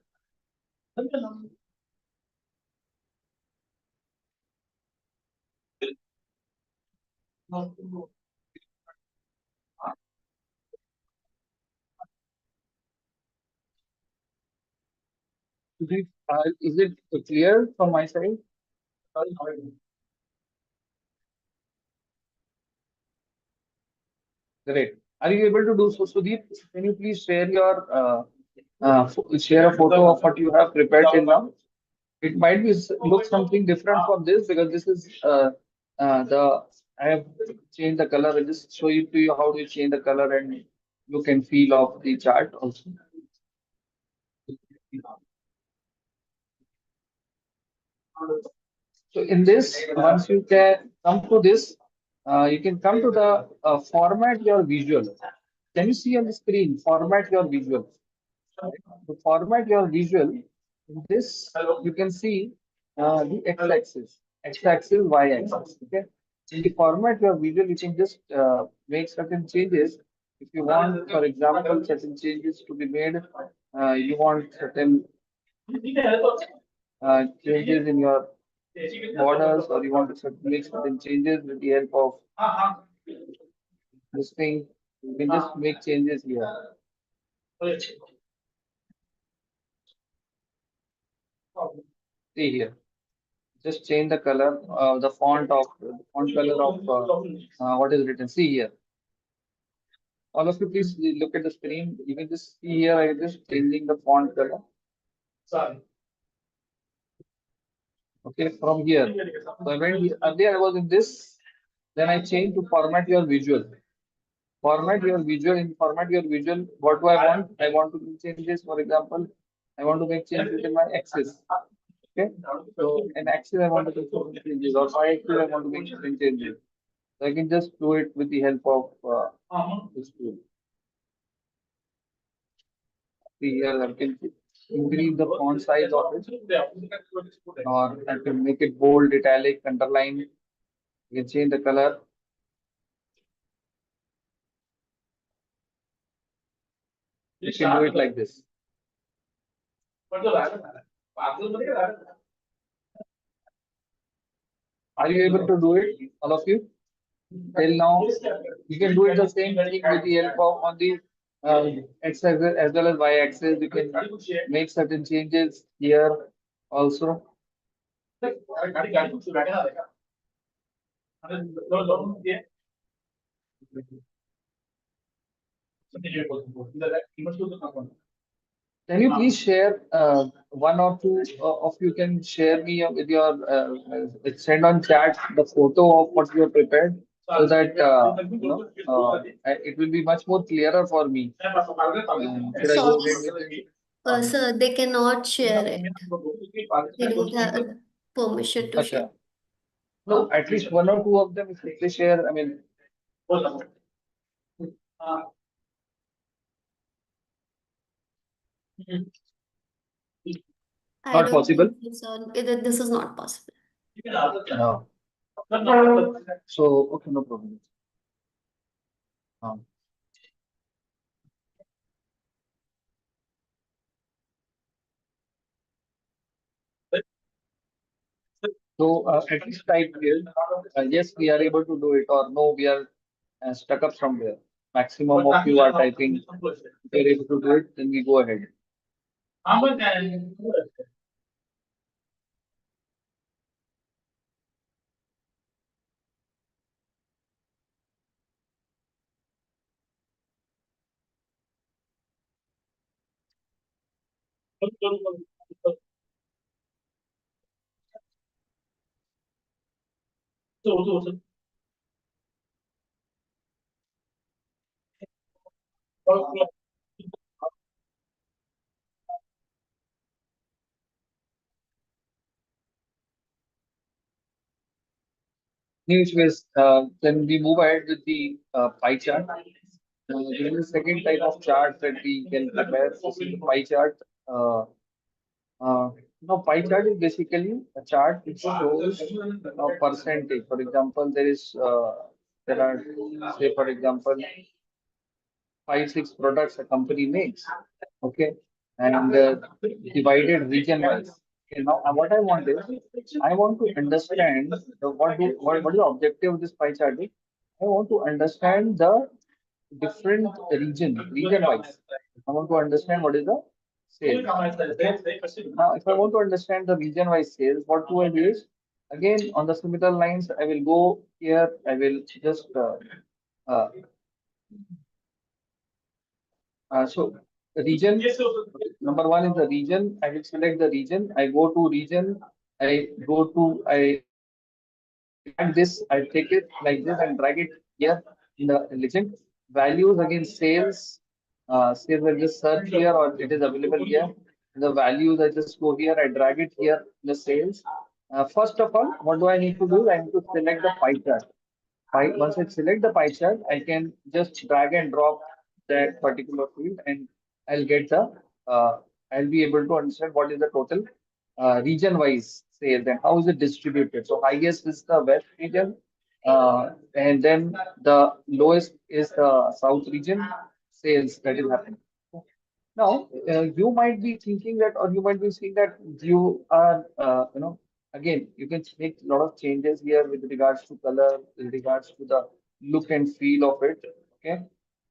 Is it clear from my side? Great. Are you able to do so, Sudeep? Can you please share your share a photo of what you have prepared till now? It might be look something different from this because this is the I have changed the color. I'll just show you to you how to change the color and look and feel of the chart also. So in this, once you can come to this, you can come to the format your visual. Can you see on the screen? Format your visual. To format your visual, in this you can see the x-axis, x-axis, y-axis. Okay. In the format your visual, you can just make certain changes. If you want, for example, certain changes to be made, you want certain changes in your borders, or you want to make certain changes with the help of this thing. You can just make changes here. See here. Just change the color, the font color of what is written. See here. All of you, please look at the screen. You can just see here. I just changing the font color. Okay, from here. So earlier I was in this. Then I changed to format your visual. Format your visual. In format your visual, what do I want? I want to make changes. For example, I want to make changes in my axis. Okay. So in axis I want to do certain changes, or y axis I want to make certain changes. So I can just do it with the help of this tool. See here I can increase the font size of it, or I can make it bold, italic, underline. I can change the color. You can do it like this. Are you able to do it, all of you? Till now, you can do it the same thing with the help of on the x axis as well as y axis. You can make certain changes here also. Can you please share one or two of you can share me with your send on chat the photo of what you have prepared so that it will be much more clearer for me. Should I go Sorry, ahead with it? sir, they cannot share it. They don't have permission to share. Acha. No, at least one or two of them, if they share, I mean, I not don't possible. think so, sir. This is not possible. No. So, okay, no problem. Um, so, at least type here, yes, we are able to do it, or no, we are stuck up somewhere. Maximum of you are typing, if you are able to do it, then we go ahead. Anyways, then we move ahead with the pie chart. This is the second type of chart that we can prepare. This is the pie chart. Uh, now, pie chart is basically a chart which shows a percentage. For example, there are say for example five six products a company makes. Okay, and divided region wise. Okay, now what I want is I want to understand what is the objective of this pie chart is. I want to understand the different region wise. I want to understand what is the sales. Now, if I want to understand the region wise sales, what do I do is again on the similar lines, I will go here. I will just uh, so the region number one is the region. I will select the region. I go to region. I drag this. I take it like this and drag it here in the legend. Values again sales. Sales I just search here or it is available here. The values I just go here. I drag it here in the sales. First of all, what do I need to do? I need to select the pie chart. Once I select the pie chart, I can just drag and drop that particular field and I'll get uh, I'll be able to understand what is the total region-wise sales and how is it distributed. So highest is the west region, and then the lowest is the south region sales that is happening. Now, you might be thinking that, or you might be seeing that you are, again, you can make a lot of changes here with regards to color, with regards to the look and feel of it. Okay,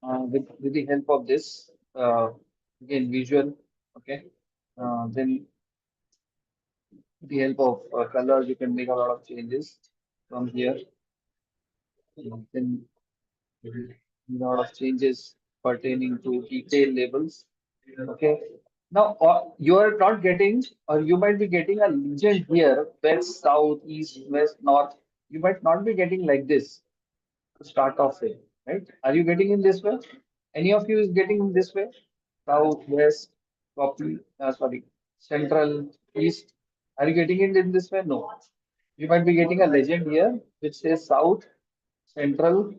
with the help of this, again, visual. Okay, then with the help of colors, you can make a lot of changes from here. Then a lot of changes pertaining to detail labels. Okay. Now, you are not getting, or you might be getting a legend here, west, south, east, west, north. You might not be getting like this to start off with, right? Are you getting in this way? Any of you is getting in this way? South, west, copy, sorry, central, east. Are you getting it in this way? No. You might be getting a legend here which says South, Central,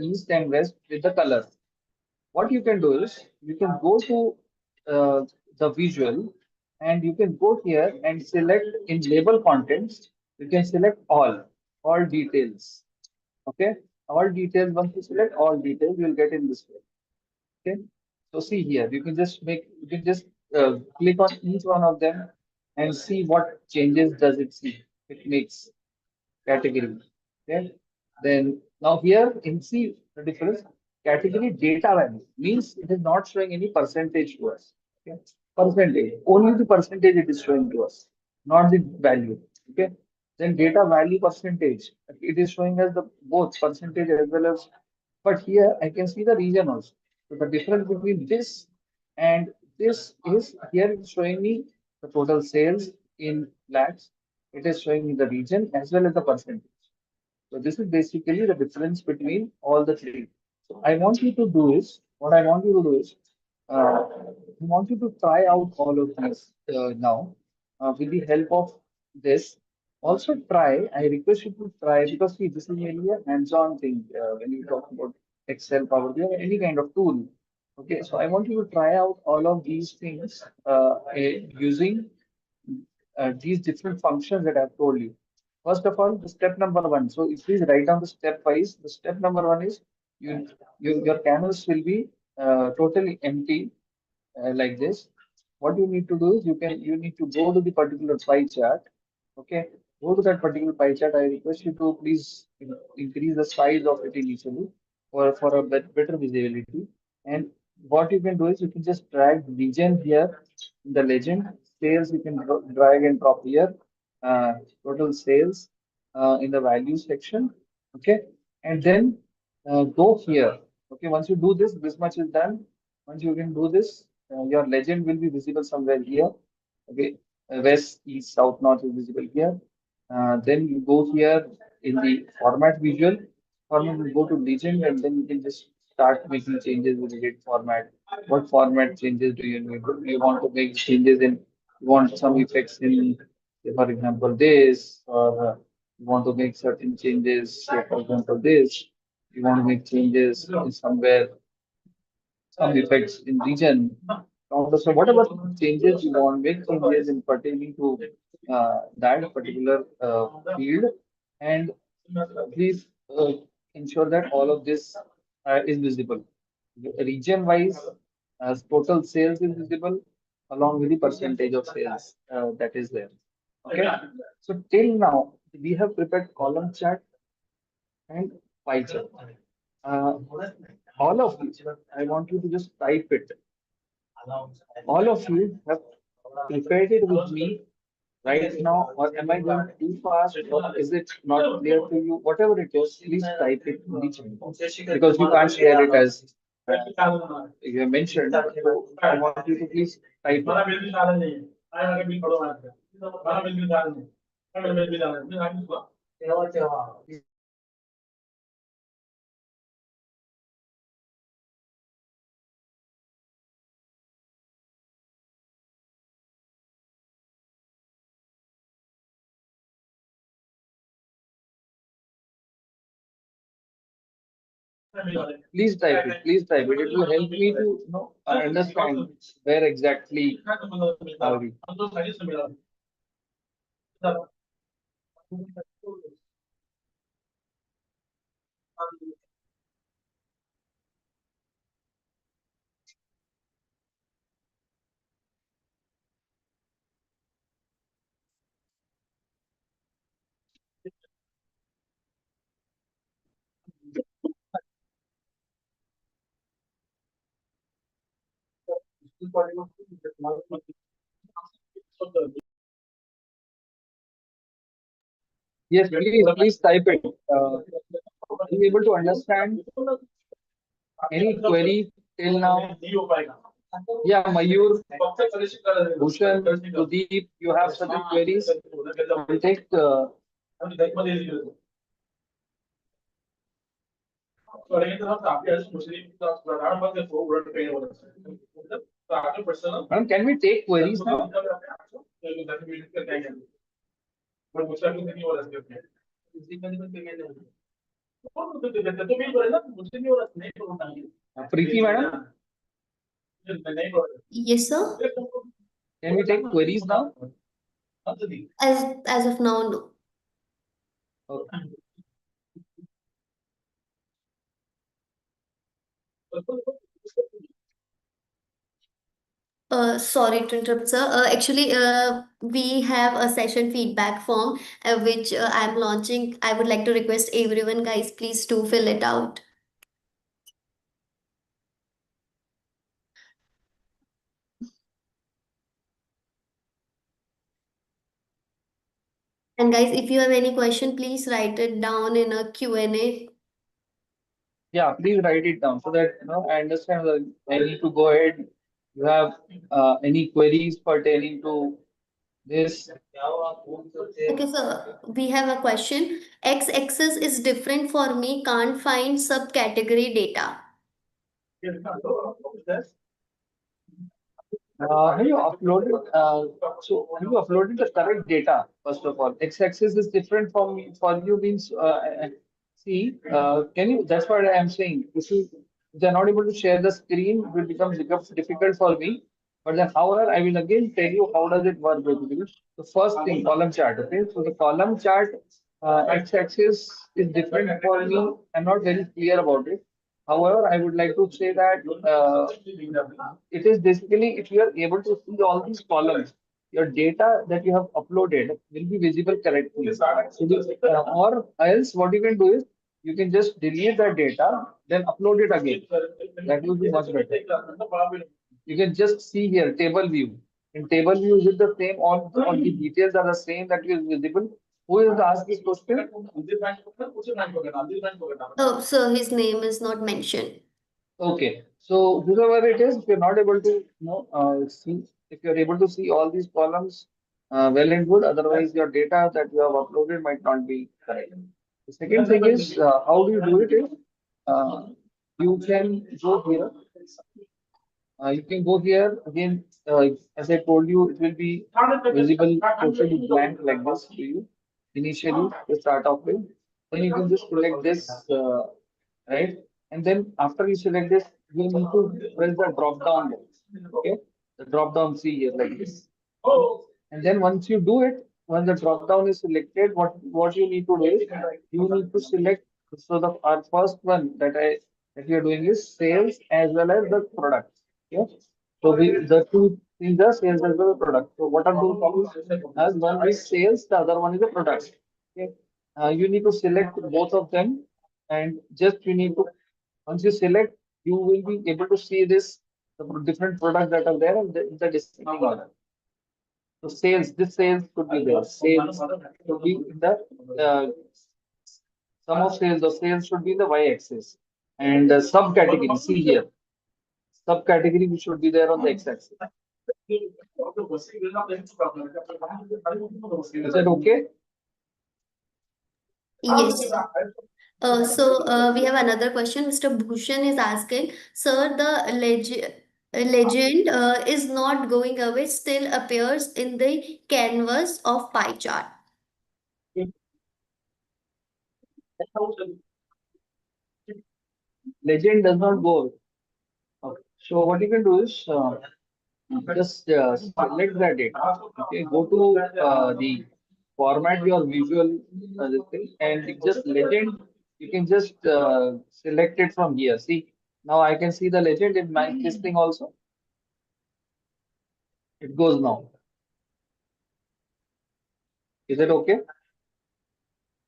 East, and West with the color. What you can do is you can go to the visual and you can go here and select in label contents. You can select all details. Okay, all details. Once you select all details, you'll get in this way. Okay, so see here, you can just click on each one of them and see what changes does it see. It makes category. Okay. Then now here in see the difference category data value means it is not showing any percentage to us. Okay. Percentage. Only the percentage it is showing to us, not the value. Okay. Then data value percentage. It is showing us the both percentage as well as but here I can see the region also. So the difference between this and this is here it's showing me the total sales in lakhs. It is showing me the region as well as the percentage. So this is basically the difference between all the three. So I want you to do is what I want you to do is I want you to try out all of these now with the help of this. Also try, I request you to try because see, this is mainly a hands-on thing when you talk about Excel, Power BI, or any kind of tool. Okay, so I want you to try out all of these things using these different functions that I've told you. First of all, the step number one. So if please write down the step wise. The step number one is your canvas will be totally empty like this. What you need to do is you need to go to the particular pie chart. Okay, go to that particular pie chart. I request you to please increase the size of it initially for a better visibility. And what you can do is you can just drag region here in the legend. Sales you can drag and drop here. Uh, Total sales in the value section. Okay, and then go here. Okay, once you do this, this much is done. Once you can do this, your legend will be visible somewhere here. Okay, west, east, south, north is visible here. Then you go here in the format visual. Format will go to legend, and then you can just start making changes with the date format. What format changes do you need? You want to make changes in? You want some effects in, say, for example, this, or you want to make certain changes. Say, for example, this. You want to make changes in somewhere some effects in region. So whatever changes you want, make changes in pertaining to that particular field, and please ensure that all of this is visible. Region-wise, total sales is visible along with the percentage of sales that is there. Okay. So till now, we have prepared column chart and pie chart. Uh, all of you, I want you to just type it. All of you have prepared it with me right now, or am I going too fast, or is it not clear to you? Whatever it is, please type it in the chat box because you can't share it as you have mentioned. So I want you to please type it. Please type it. Please type it. It will help me to understand where exactly are we. Yes, please type it. Are you able to understand any query till now? Yeah, Mayur, Bhushan, Pradeep, you have certain queries. We'll take. Madam, can we take queries now? Preeti madam, Yes, sir. can we take queries now? As of now, no. Okay. Sorry to interrupt, sir. Actually, we have a session feedback form which I'm launching. I would like to request everyone, guys, please do fill it out. And guys, if you have any question, please write it down in a Q&A. Yeah, please write it down so that I understand that I need to go ahead. You have any queries pertaining to this? Okay, so we have a question. X-axis is different for me. Can't find subcategory data. Have you uploaded? Have you uploaded the correct data? First of all, x-axis is different from for you means. See, can you? That's what I am saying. If they're not able to share the screen, it will become difficult for me. But then, however, I will again tell you how does it work basically. The first thing, column chart. Okay, so the column chart x-axis is different for me. I'm not very clear about it. However, I would like to say that it is basically if you are able to see all these columns, your data that you have uploaded will be visible correctly. Or else, what you can do is you can just delete that data, then upload it again. That will be much better. You can just see here table view. In table view, is it the same? All the details are the same that is visible. Who is asked this question? Oh, so his name is not mentioned. Okay, so whoever it is, if you're not able to, see, if you're able to see all these columns, well and good. Otherwise, your data that you have uploaded might not be correct. The second thing is, how do you do it? Is you can go here. You can go here again. As I told you, it will be visible totally blank like this to you initially to start off with. Then you can just select this, right? And then after you select this, you need to press the drop down. Okay, the drop down see here like this. And then once you do it, when the drop down is selected, what you need to do is you need to select. So the our first one that we are doing is sales as well as the product. Okay. So the two things are sales as well as product. So what are those columns? As one is sales, the other one is the product. Okay. You need to select both of them, and just you need to once you select, you will be able to see this the different products that are there and the descending order. So this sales could be there. Sales should be in the sum of sales. The sales should be in the y-axis, and subcategory. See here, subcategory which should be there on the x-axis. Is that okay? Yes. So we have another question. Mr. Bhushan is asking, sir, the legend is not going away, still appears in the canvas of pie chart. Legend does not go. Okay. So what you can do is just select the data. Okay, go to the format your visual this thing, and you just legend. You can just select it from here. See, now I can see the legend in my this thing also. It goes now. Is it okay?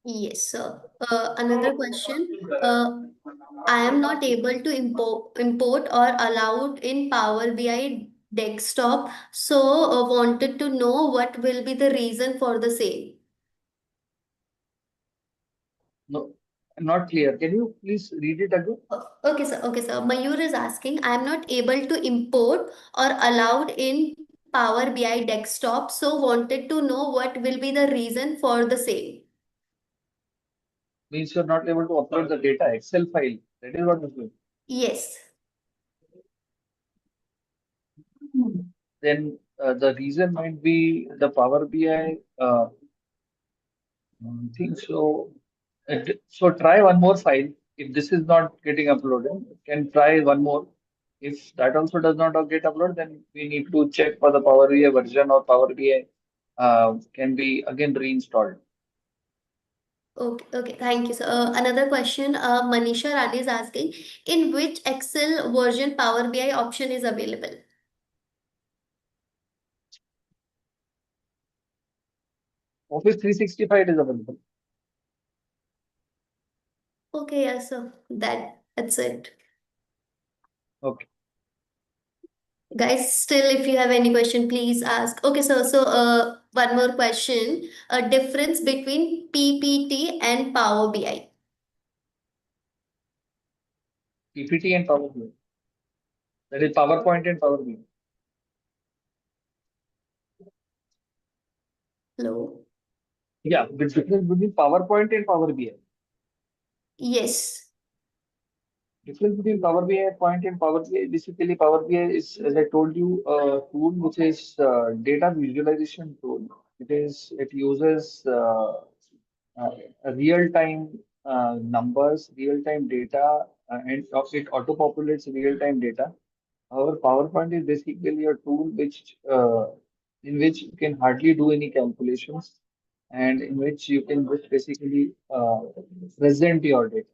Yes, sir. Another question. I am not able to import or allowed in Power BI desktop. So wanted to know what will be the reason for the same. No, not clear. Can you please read it again? Okay, sir. Okay, sir. Mayur is asking, I am not able to import or allowed in Power BI desktop. So wanted to know what will be the reason for the same. Means you're not able to upload the data Excel file. That is what it means. Yes. Then the reason might be the Power BI. think so. So try one more file. If this is not getting uploaded, can try one more. If that also does not get uploaded, then we need to check for the Power BI version or Power BI can be again reinstalled. Okay, okay, thank you. So, another question, Manisha Rani is asking, in which Excel version Power BI option is available? Office 365 is available. Okay, yes, so that's it. Okay. Guys, still, if you have any question, please ask. Okay, so one more question. A difference between PPT and Power BI. PPT and Power BI. That is PowerPoint and Power BI. Hello. Yeah, the difference between PowerPoint and Power BI. Yes. Difference between Power BI point and Power BI, basically Power BI is, as I told you, a tool which is data visualization tool. It uses uh, real-time numbers, real-time data, and it auto-populates real-time data. Our PowerPoint is basically a tool in which you can hardly do any calculations, and in which you can just basically present your data.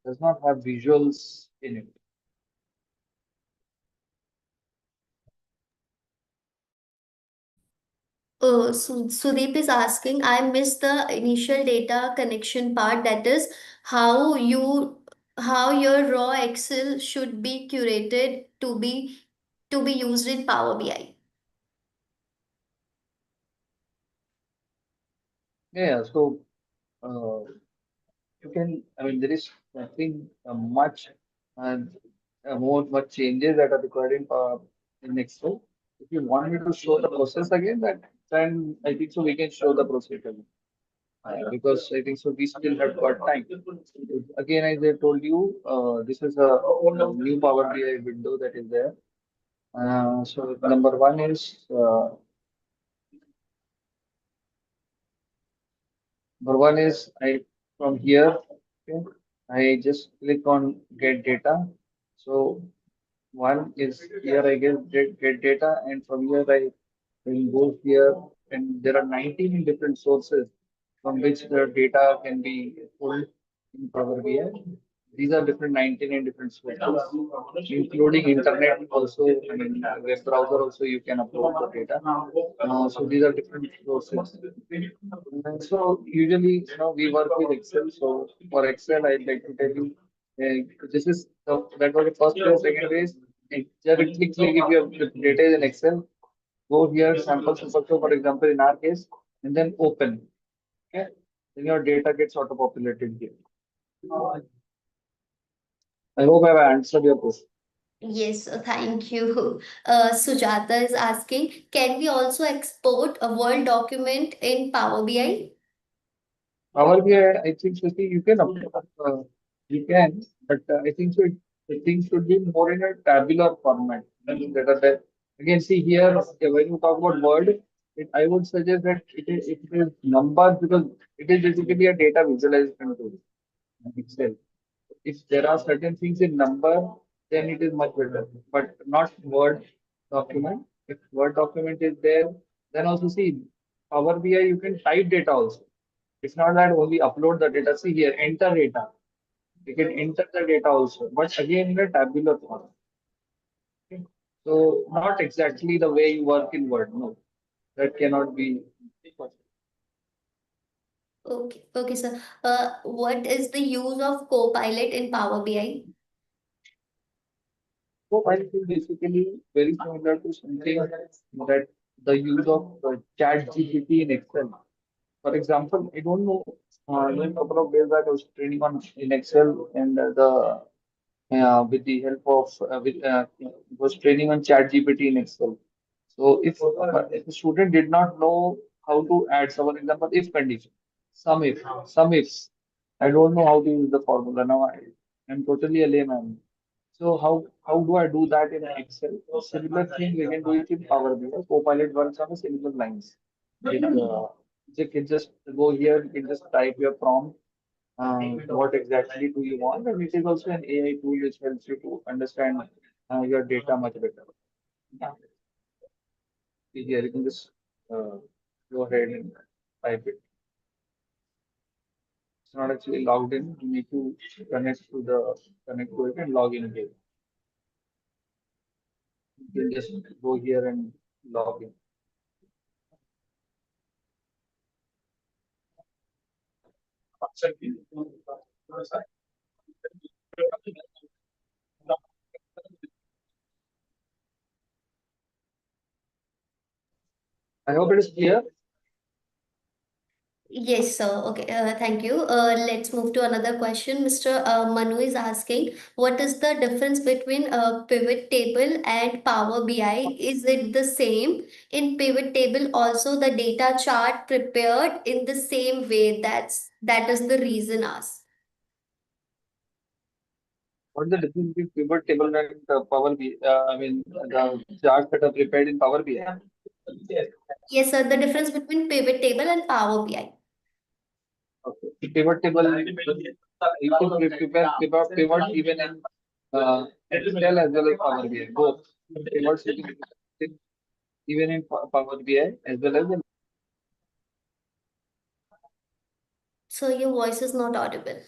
Does not have visuals in it. Sudeep is asking, I missed the initial data connection part. That is how your raw Excel should be curated to be used in Power BI. Yeah, so uh, you can, I mean, there is nothing much and much changes that are required in Excel. If you want me to show the process again, then I think so we can show the process again. Because I think so we still have got time. Again, as I told you, this is a new Power BI window that is there. So number one is number one is I from here, okay, I just click on get data. So one is here I get data, and from here I will go here, and there are 19 different sources from which the data can be pulled in Power BI. These are different 19 and different sources, including internet also. I mean, web browser also you can upload the data. So these are different sources. So usually, we work with Excel. So for Excel, I'd like to tell you, this is that was the first place. Second place, directly click if your data is in Excel. Go here, sample superstore, for example, in our case, and then open. Okay, then your data gets auto-populated here. I hope I've answered your question. Yes, thank you. Sujata is asking, can we also export a Word document in Power BI? Power BI, I think, Shruti, you can upload, you can, but I think so the thing should be more in a tabular format. I mean, that are there. Again, see here, when you talk about Word, I would suggest that it is numbers because it is basically a data visualization tool itself. If there are certain things in number, then it is much better, but not Word document. If Word document is there, then also see Power BI, you can type data also. It's not that only upload the data. See here, enter data. You can enter the data also, but again in a tabular form. Okay. So not exactly the way you work in Word. No, that cannot be. Okay, okay, sir. What is the use of Copilot in Power BI? So I think basically very similar to something that the use of Chat GPT in Excel. For example, I don't know. A couple of days back, I was training on in Excel, and the with the help of was training on Chat GPT in Excel. So if a student did not know how to add, so for example, if condition, some ifs, I don't know how to use the formula. Now I'm totally a layman. So how do I do that in Excel? A similar thing we can do it in Power BI. Copilot works on a similar lines. You can just go here, you can just type your prompt, what exactly do you want, and it is also an AI tool which helps you to understand your data much better. Yeah. Here you can just uh, go ahead and type it. It's not actually logged in. You need to connect to it and log in again. You can just go here and log in. I hope it is clear. Yes, sir. Okay, thank you. Let's move to another question. Mr. Manu is asking, what is the difference between a pivot table and Power BI? Is it the same? In pivot table, also the data chart prepared in the same way. That is the reason asked. What is the difference between pivot table and Power BI? I mean, the charts that are prepared in Power BI. Yes, sir. The difference between pivot table and Power BI. Okay. Pivot table, you could pivot even in Excel as well as Power BI. Both pivots you can use even in Power BI as well as in. So your voice is not audible.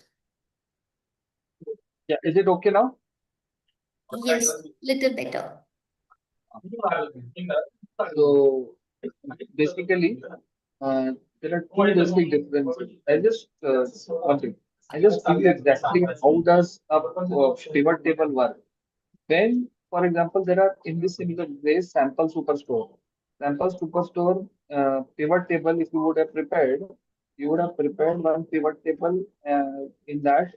Yeah, is it okay now? Yes, little better. So basically, there are two basic differences. I just one thing. I just tell you exactly how does a pivot table work. When, for example, there are in this similar way sample superstore. Sample superstore pivot table, if you would have prepared, you would have prepared one pivot table in that,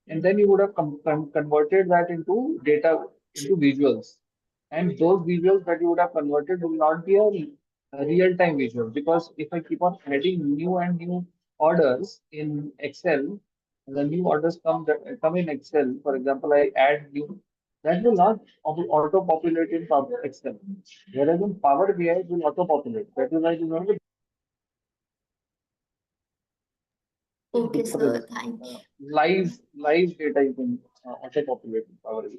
and then you would have converted that into data, into visuals. And those visuals that you would have converted will not be a real-time visual, because if I keep on adding new and new orders in Excel, the new orders come in Excel. For example, I add new, that will not auto-populate in Excel. Whereas in Power BI, it will auto-populate. That is why it is not a big Okay, sir. difference. Thank Live data you can auto-populate in Power BI.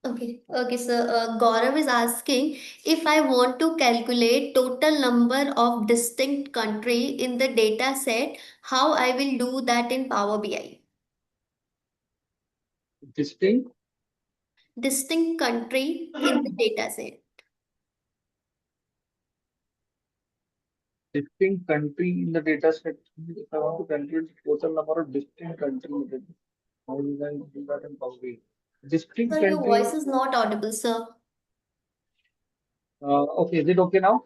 Okay, sir. Gaurav is asking if I want to calculate total number of distinct country in the data set, how I will do that in Power BI. Distinct, Distinct country in the data set. distinct country in the data set. If I want to calculate the total number of distinct countries, how will I do that in Power BI? Distinct Sir, your country. voice is not audible, sir. Okay, is it okay now?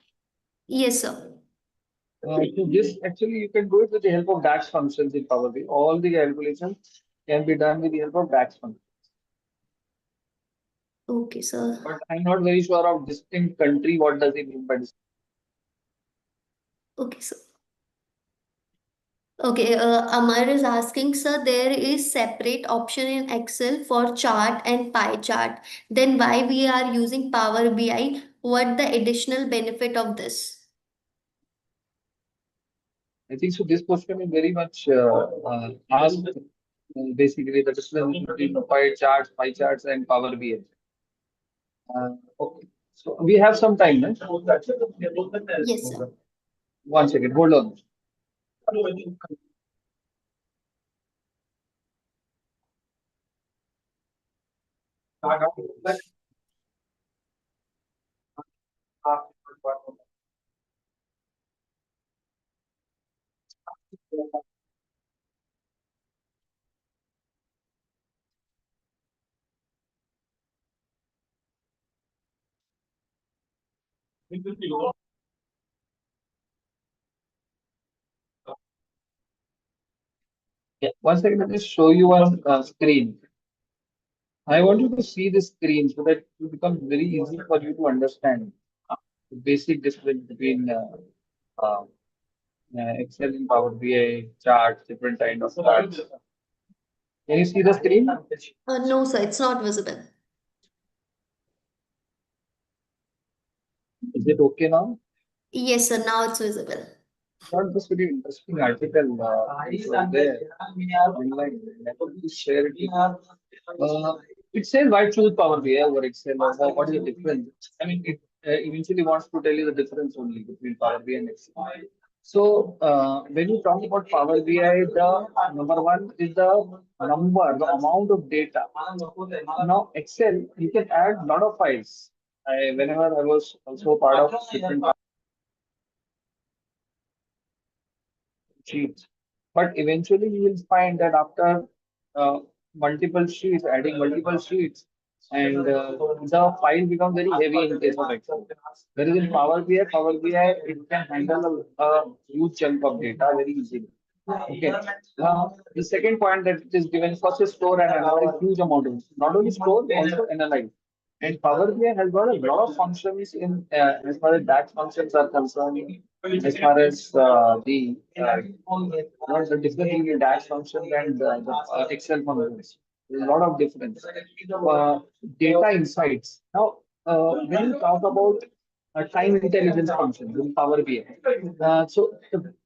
Yes, sir. So this actually you can do it with the help of DAX functions in Power BI. All the calculations can be done with the help of DAX functions. Okay, sir. But I'm not very sure of distinct country. What does it mean by distinct? Okay, sir. Okay, Amar is asking, sir, there is separate option in Excel for chart and pie chart. Then why we are using Power BI? What the additional benefit of this? I think so. This question is very much asked. Basically, the difference between pie charts, and Power BI. Okay. So we have some time, no? Yes, sir. One second, hold on. Yeah. One second, let me show you on screen. I want you to see the screen so that it becomes very easy for you to understand the basic difference between uh, Excel and Power BI charts, different kind of charts. Can you see the screen? No, sir, it's not visible. Is it okay now? Yes, sir. Now it's visible. Got this very interesting article which was there online. I want to share it with you. It says why choose Power BI over Excel or what is the difference? I mean, it eventually wants to tell you the difference only between Power BI and Excel. So when you talk about Power BI, the number one is the number, the amount of data. Now Excel, you can add lot of files. Whenever I was also part of different sheets. But eventually, you will find that after multiple sheets, adding multiple sheets, and the file becomes very heavy in case of Excel. Whereas in Power BI, it can handle a huge chunk of data very easily. Okay. Now, the second point that it is given first is store and analyze huge amount of not only store, also analyze. And Power BI has got a lot of functions in as far as DAX functions are concerned, as far as not the difference between DAX functions and the Excel functions. There's a lot of difference. Data insights. Now, when you talk about time intelligence functions in Power BI,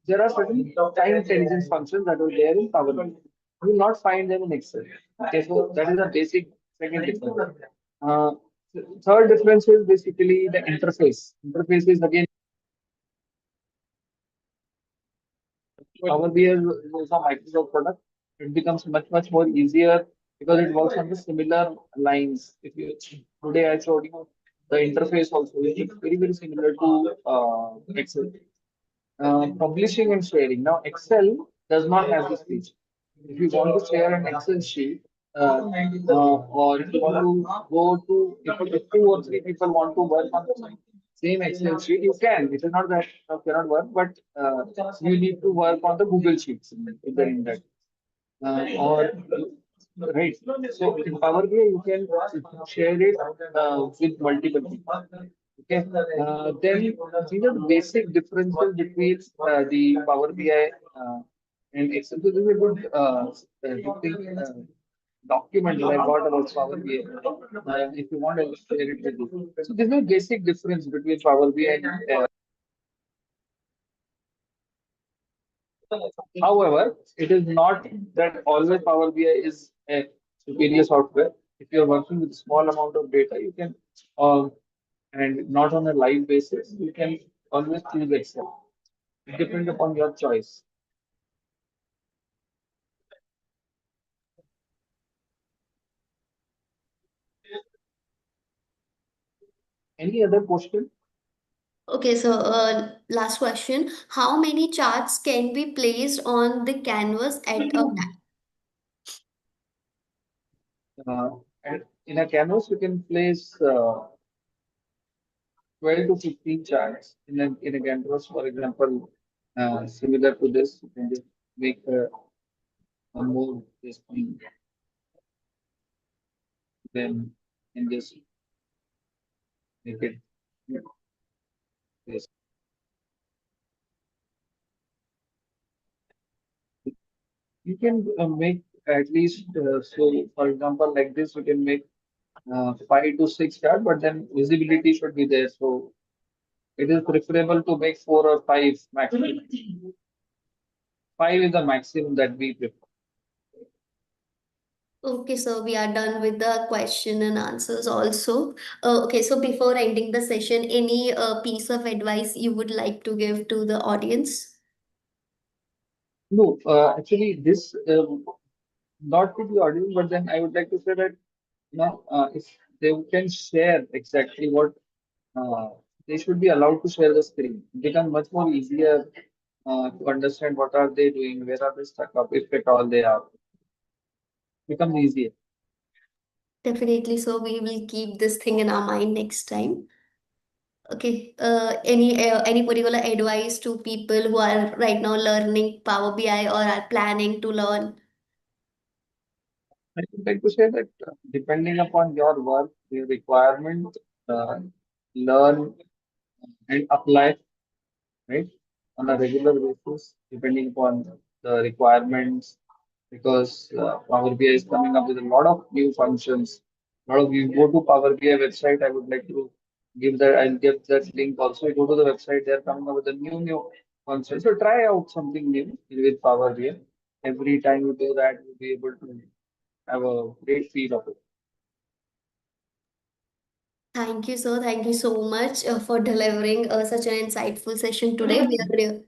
there are certain time intelligence functions that are there in Power BI. You will not find them in Excel. Okay, so that is a basic second difference. Uh, Third difference is basically the interface. Interface is again Power BI is also a Microsoft product. It becomes much more easier because it works on the similar lines. If you today I showed you the interface also, which is very similar to Excel. Publishing and sharing. Now, Excel does not have this feature. If you want to share an Excel sheet, or if you want to go to, if two or three people want to work on the same Excel sheet, you can. It is not that cannot work, but you need to work on the Google Sheets if they're in that. Or right. So in Power BI, you can share it with multiple people. Okay. Then these are the basic differences between the Power BI and Excel. So this is a good thing, document that I got about Power BI. If you want, I will share it with you. So this is a basic difference between Power BI and however, it is not that always Power BI is a superior software. If you are working with small amount of data, you can, and not on a live basis, you can always choose Excel. It depends upon your choice. Any other question? Okay, so last question. How many charts can be placed on the canvas at a time? Uh, and in a canvas, you can place 12 to 15 charts in a canvas. For example, similar to this, you can just make a more this thing, then and just make it this. You can make at least so. For example, like this, you can make 5 to 6 charts, but then visibility should be there. So it is preferable to make 4 or 5 maximum. 5 is the maximum that we prefer. Okay, so we are done with the question and answers also. Okay, so before ending the session, any piece of advice you would like to give to the audience? No, actually, this not to the audience, but then I would like to say that if they can share exactly what uh, they should be allowed to share the screen. It becomes much more easier to understand what are they doing, where are they stuck up, if at all they are. Becomes easier. Definitely, so we will keep this thing in our mind next time. Okay, any particular advice to people who are right now learning Power BI or are planning to learn? I would like to say that depending upon your work, your requirement, uh, learn and apply, right, on a regular basis, depending upon the requirements, because Power BI is coming up with a lot of new functions. A lot of you go to Power BI website. I would like to I'll give that link also. You go to the website, they're coming up with a new concept. So try out something new with Power BI. Every time you do that, you'll be able to have a great feel of it. Thank you, sir. Thank you so much for delivering such an insightful session today. We are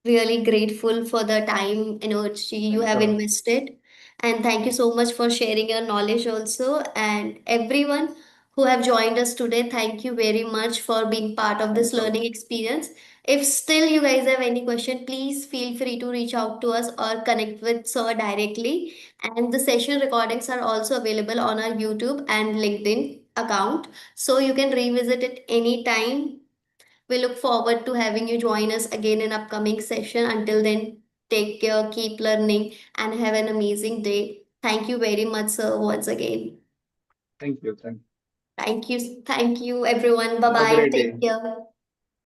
really grateful for the time, energy you Thanks a have lot. invested. And thank you so much for sharing your knowledge also. And everyone who have joined us today, thank you very much for being part of this Thanks a lot. learning experience. If still you guys have any question, please feel free to reach out to us or connect with Sir directly. And the session recordings are also available on our YouTube and LinkedIn account. So you can revisit it anytime. We look forward to having you join us again in upcoming session. Until then, take care, keep learning, and have an amazing day. Thank you very much, sir, once again. Thank you. Thank you. Thank you. Thank you, everyone. Bye Have a bye. great Take day. care.